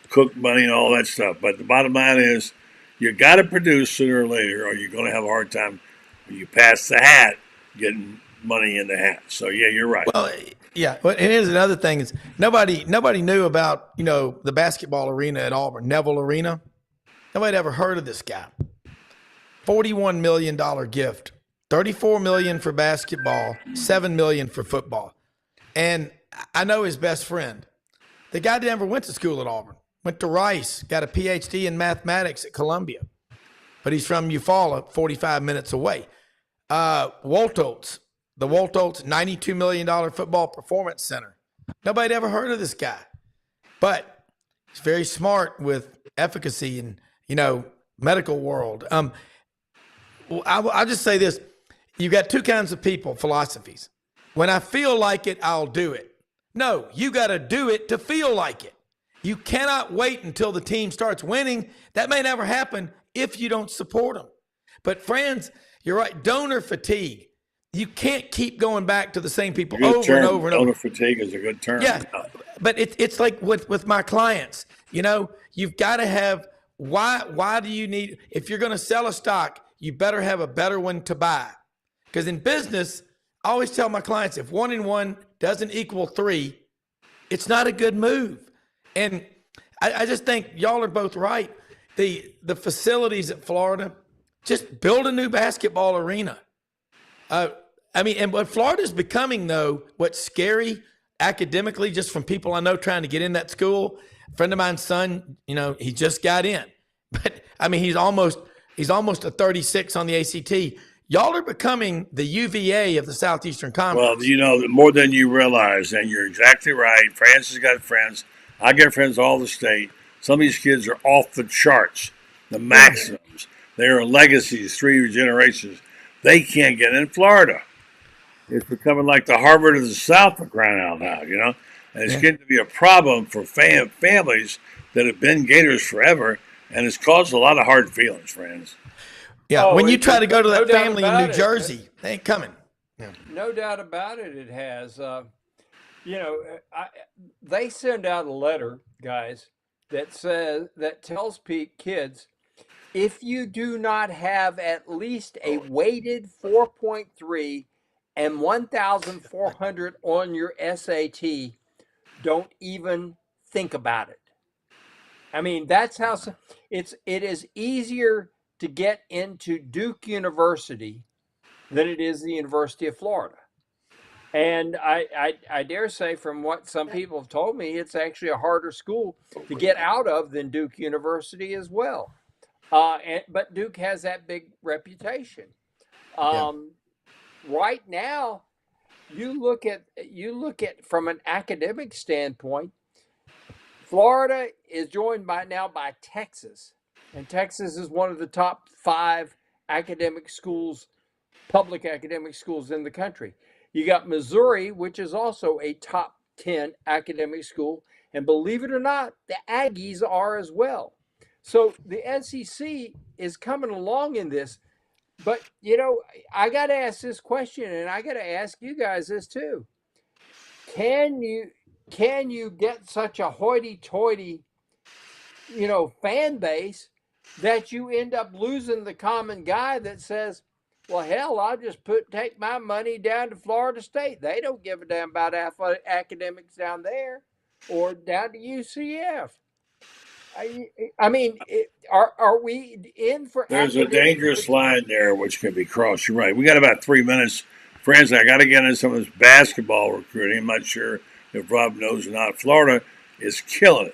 Speaker 1: cook money and all that stuff. But the bottom line is you got to produce sooner or later or you're going to have a hard time when you pass the hat getting money in the hat. So, yeah, you're right.
Speaker 12: Well, yeah. And here's another thing is nobody knew about, the basketball arena at Auburn, Neville Arena. Nobody ever heard of this guy. $41 million gift, $34 million for basketball, $7 million for football. And I know his best friend. The guy never went to school at Auburn. Went to Rice, got a PhD in mathematics at Columbia. But he's from Eufaula, 45 minutes away. Woltoltz, the Woltoltz $92 million football performance center. Nobody ever heard of this guy. But he's very smart with efficacy and, medical world. I'll just say this. You've got two kinds of people, philosophies. When I feel like it, I'll do it. No, you got to do it to feel like it. You cannot wait until the team starts winning. That may never happen if you don't support them. But friends, you're right. Donor fatigue. You can't keep going back to the same people over and over and over.
Speaker 1: Donor fatigue is a good term.
Speaker 12: Yeah, but it's like with my clients. You've got to have why do you need? If you're going to sell a stock, you better have a better one to buy. Because in business, I always tell my clients, if 1 and 1 doesn't equal 3, it's not a good move. And I just think y'all are both right. The facilities at Florida, just build a new basketball arena. And what Florida's becoming, though, what's scary academically, just from people I know trying to get in that school, a friend of mine's son, he just got in. But, he's almost a 36 on the ACT. Y'all are becoming the UVA of the Southeastern Conference.
Speaker 1: Well, more than you realize, and you're exactly right. France has got friends. I get friends all over the state. Some of these kids are off the charts, the maximums. They are legacies, 3 generations. They can't get in Florida. It's becoming like the Harvard of the South for crying out loud, And it's getting to be a problem for families that have been Gators forever, and it's caused a lot of hard feelings, friends.
Speaker 12: Yeah, when you try to go to that family in New Jersey, they ain't coming. Yeah.
Speaker 13: No doubt about it, it has. They send out a letter, guys, that tells kids, if you do not have at least a weighted 4.3 and 1,400 on your SAT, don't even think about it. That's how it is easier to get into Duke University than it is the University of Florida. And I dare say, from what some people have told me, it's actually a harder school to get out of than Duke University as well. But Duke has that big reputation. right now, you look at from an academic standpoint, Florida is joined by Texas, and Texas is one of the top 5 academic schools, public academic schools in the country. You got Missouri, which is also a top 10 academic school, and believe it or not, the Aggies are as well. So the SEC is coming along in this. But, I got to ask this question, and I got to ask you guys this too. Can you get such a hoity-toity, fan base that you end up losing the common guy that says, well, hell, I'll just take my money down to Florida State. They don't give a damn about academics down there, or down to UCF. I mean, are we in for?
Speaker 1: There's a dangerous line there which can be crossed. You're right. We got about 3 minutes, friends. I got to get into some of this basketball recruiting. I'm not sure if Rob knows or not. Florida is killing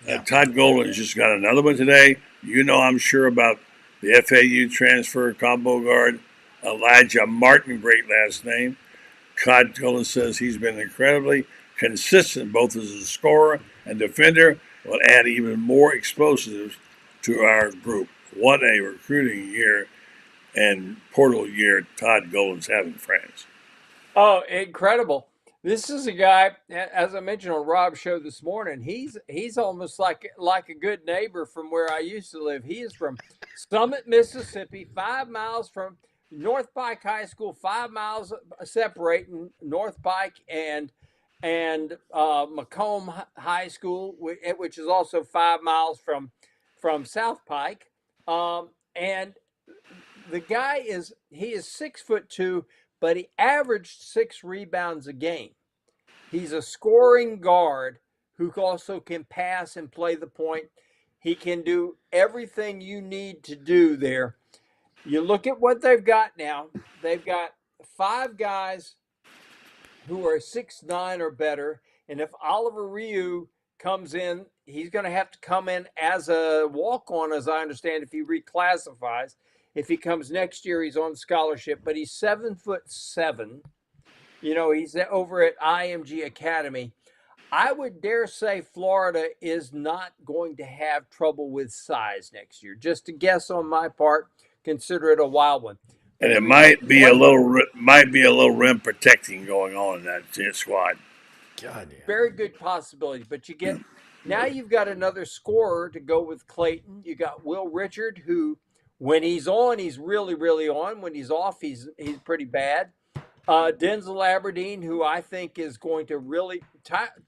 Speaker 1: it. Todd Golden's just got another one today. I'm sure about the FAU transfer combo guard Elijah Martin, great last name. Todd Golden says he's been incredibly consistent both as a scorer and defender. Will add even more explosives to our group. What a recruiting year and portal year Todd Golden's having, friends.
Speaker 13: Oh, incredible. This is a guy, as I mentioned on Rob's show this morning, he's almost like a good neighbor from where I used to live. He is from Summit, Mississippi, 5 miles from North Pike High School, 5 miles separating North Pike and Macomb High School, which is also 5 miles from South Pike. And the guy is 6'2", but he averaged 6 rebounds a game. He's a scoring guard who also can pass and play the point. He can do everything you need to do there. You look at what they've got now. They've got 5 guys who are 6'9" or better. And if Oliver Ryu comes in, he's going to have to come in as a walk-on, as I understand, if he reclassifies. If he comes next year, he's on scholarship, but he's 7'7". He's over at IMG Academy. I would dare say Florida is not going to have trouble with size next year. Just a guess on my part. Consider it a wild one.
Speaker 1: And it might be a little rim protecting going on in that squad.
Speaker 13: God, yeah. Very good possibility. But now you've got another scorer to go with Clayton. You got Will Richard, who when he's on, he's really, really on. When he's off, he's pretty bad. Denzel Aberdeen, who I think is going to really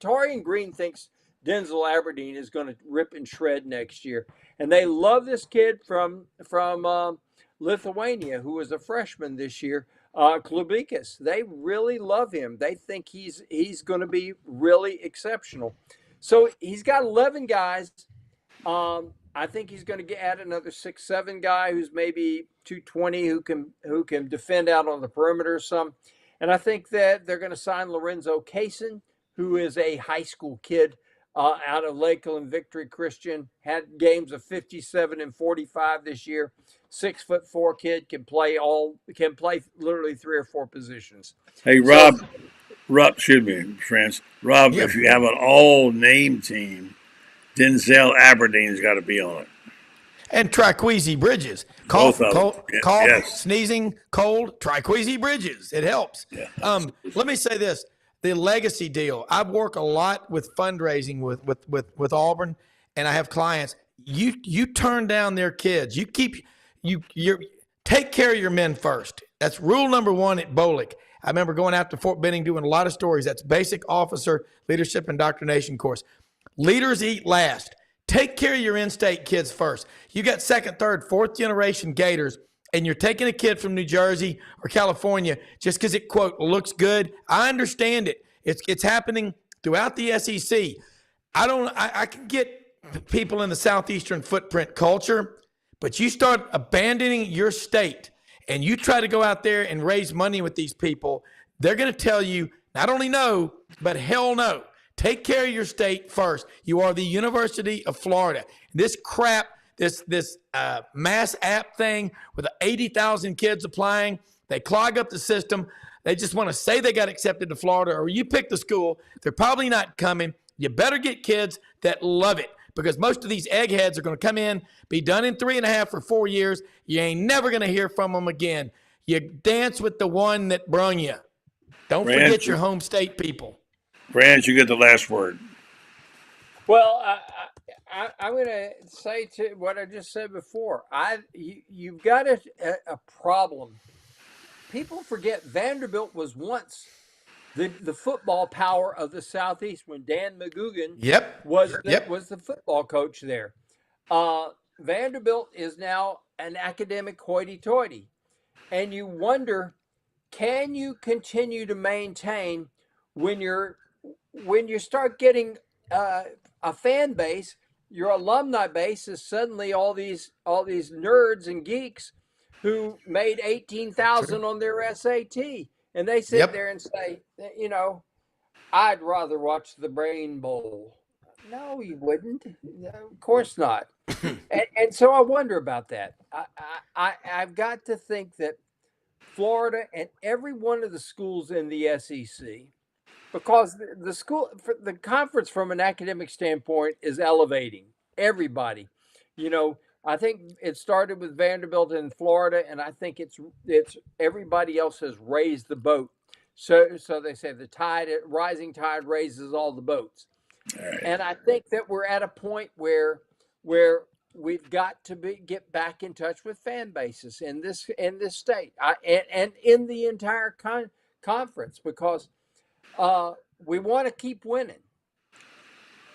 Speaker 13: Torian Green thinks Denzel Aberdeen is going to rip and shred next year. And they love this kid from Lithuania, who was a freshman this year, Klubikas. They really love him. They think he's going to be really exceptional. So he's got 11 guys. I think he's going to add another 6'7" guy who's maybe 220 who can defend out on the perimeter some. And I think that they're going to sign Lorenzo Kaysen, who is a high school kid out of Lakeland Victory Christian. Had games of 57 and 45 this year. 6'4" kid can play literally 3 or 4 positions.
Speaker 1: Hey, Rob, excuse me, friends. Rob, if you have an all-name team, Denzel Aberdeen's got to be on it.
Speaker 12: And Triquezy Bridges. Cough, sneezing, cold, Triquezy Bridges. It helps. Yeah. Let me say this. The legacy deal. I work a lot with fundraising with Auburn, and I have clients. You turn down their kids. You take care of your men first. That's rule number 1 at Bolick. I remember going out to Fort Benning doing a lot of stories. That's basic officer leadership indoctrination course. Leaders eat last. Take care of your in-state kids first. You got 2nd, 3rd, 4th generation Gators, and you're taking a kid from New Jersey or California just because it, quote, looks good. I understand it. It's happening throughout the SEC. I can get people in the Southeastern footprint culture, but you start abandoning your state and you try to go out there and raise money with these people, they're going to tell you not only no, but hell no. Take care of your state first. You are the University of Florida. This crap, this mass app thing with 80,000 kids applying, They clog up the system. They just want to say they got accepted to Florida, or you pick the school. They're probably not coming. You better get kids that love it, because most of these eggheads are going to come in, be done in 3.5 or 4 years. You ain't never going to hear from them again. You dance with the one that brung you. Don't forget your home state people.
Speaker 1: Franz, you get the last word.
Speaker 13: Well, I'm going to say to what I just said before. You've got a problem. People forget Vanderbilt was once the football power of the Southeast when Dan McGugan was the football coach there. Vanderbilt is now an academic hoity-toity. And you wonder, can you continue to maintain when you start getting a fan base, your alumni base is suddenly all these nerds and geeks who made 18,000 on their SAT, and they sit there and say, I'd rather watch the Brain Bowl. No, you wouldn't. No, of course not. and so I wonder about that. I've got to think that Florida and every one of the schools in the SEC, because the conference from an academic standpoint is elevating everybody. I think it started with Vanderbilt in Florida, and I think it's everybody else has raised the boat. So they say the rising tide raises all the boats.
Speaker 1: Right.
Speaker 13: And I think that we're at a point where we've got to get back in touch with fan bases in this state and in the entire conference, because we want to keep winning.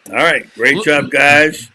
Speaker 12: Uh,
Speaker 1: All right. Great job, guys.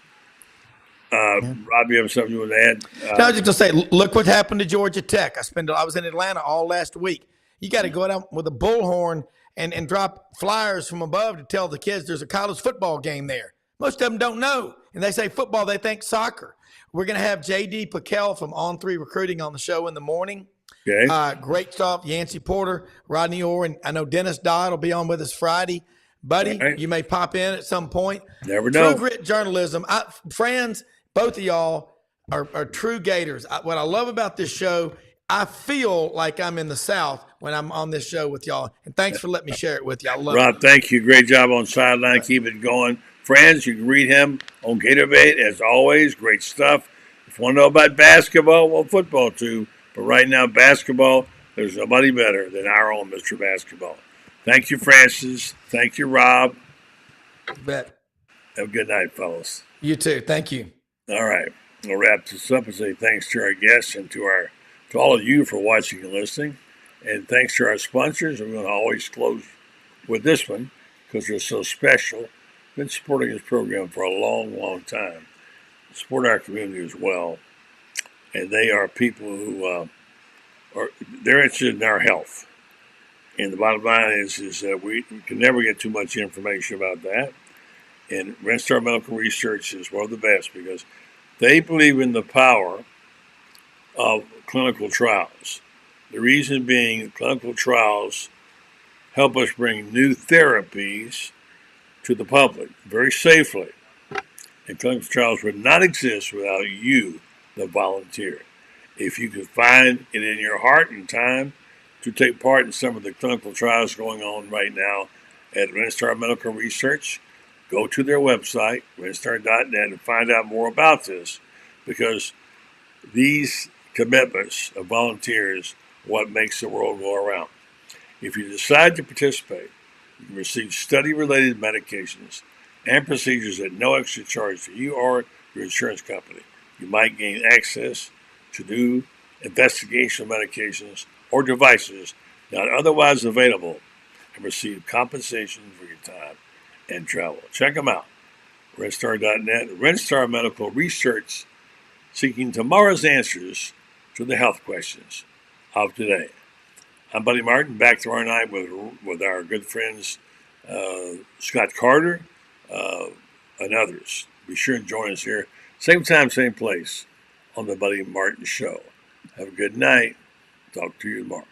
Speaker 1: Rob, you have something you want to add?
Speaker 12: No, I was just going to say, look what happened to Georgia Tech. I was in Atlanta all last week. You got to go out with a bullhorn and drop flyers from above to tell the kids there's a college football game there. Most of them don't know. And they say football, they think soccer. We're going to have J.D. Piquel from On 3 Recruiting on the show in the morning.
Speaker 1: Okay.
Speaker 12: Great stuff. Yancey Porter, Rodney Orr, and I know Dennis Dodd will be on with us Friday. Buddy,
Speaker 1: right.
Speaker 12: You may pop in at some point.
Speaker 1: Never know.
Speaker 12: True Grit Journalism. Friends, both of y'all are true Gators. What I love about this show, I feel like I'm in the South when I'm on this show with y'all. And thanks for letting me share it with you. I love
Speaker 1: Rob,
Speaker 12: it.
Speaker 1: thank you. Great job on Sideline. Keep it going. Friends, you can read him on Gatorbait, as always. Great stuff. If you want to know about basketball, well, football too. But right now, basketball, there's nobody better than our own Mr. Basketball. Thank you, Francis. Thank you, Rob.
Speaker 12: You bet.
Speaker 1: Have a good night, fellas.
Speaker 12: You too. Thank you.
Speaker 1: All right. We'll wrap this up and say thanks to our guests and to all of you for watching and listening. And thanks to our sponsors. I'm going to always close with this one because they're so special. Been supporting this program for a long, long time. Support our community as well. And they are people who they're interested in our health. And the bottom line is that we can never get too much information about that. And Renstar Medical Research is one of the best because they believe in the power of clinical trials. The reason being, clinical trials help us bring new therapies to the public very safely. And clinical trials would not exist without you, the volunteer. If you could find it in your heart and time to take part in some of the clinical trials going on right now at Renstar Medical Research, go to their website, renstar.net, and find out more about this, because these commitments of volunteers are what makes the world go around. If you decide to participate, you can receive study-related medications and procedures at no extra charge to you or your insurance company. You might gain access to new investigational medications or devices not otherwise available and receive compensation for your time and travel. Check them out. Renstar.net, Renstar Medical Research, seeking tomorrow's answers to the health questions of today. I'm Buddy Martin, back tomorrow night with our good friends Scott Carter and others. Be sure and join us here, same time, same place, on the Buddy Martin Show. Have a good night. Talk to you tomorrow.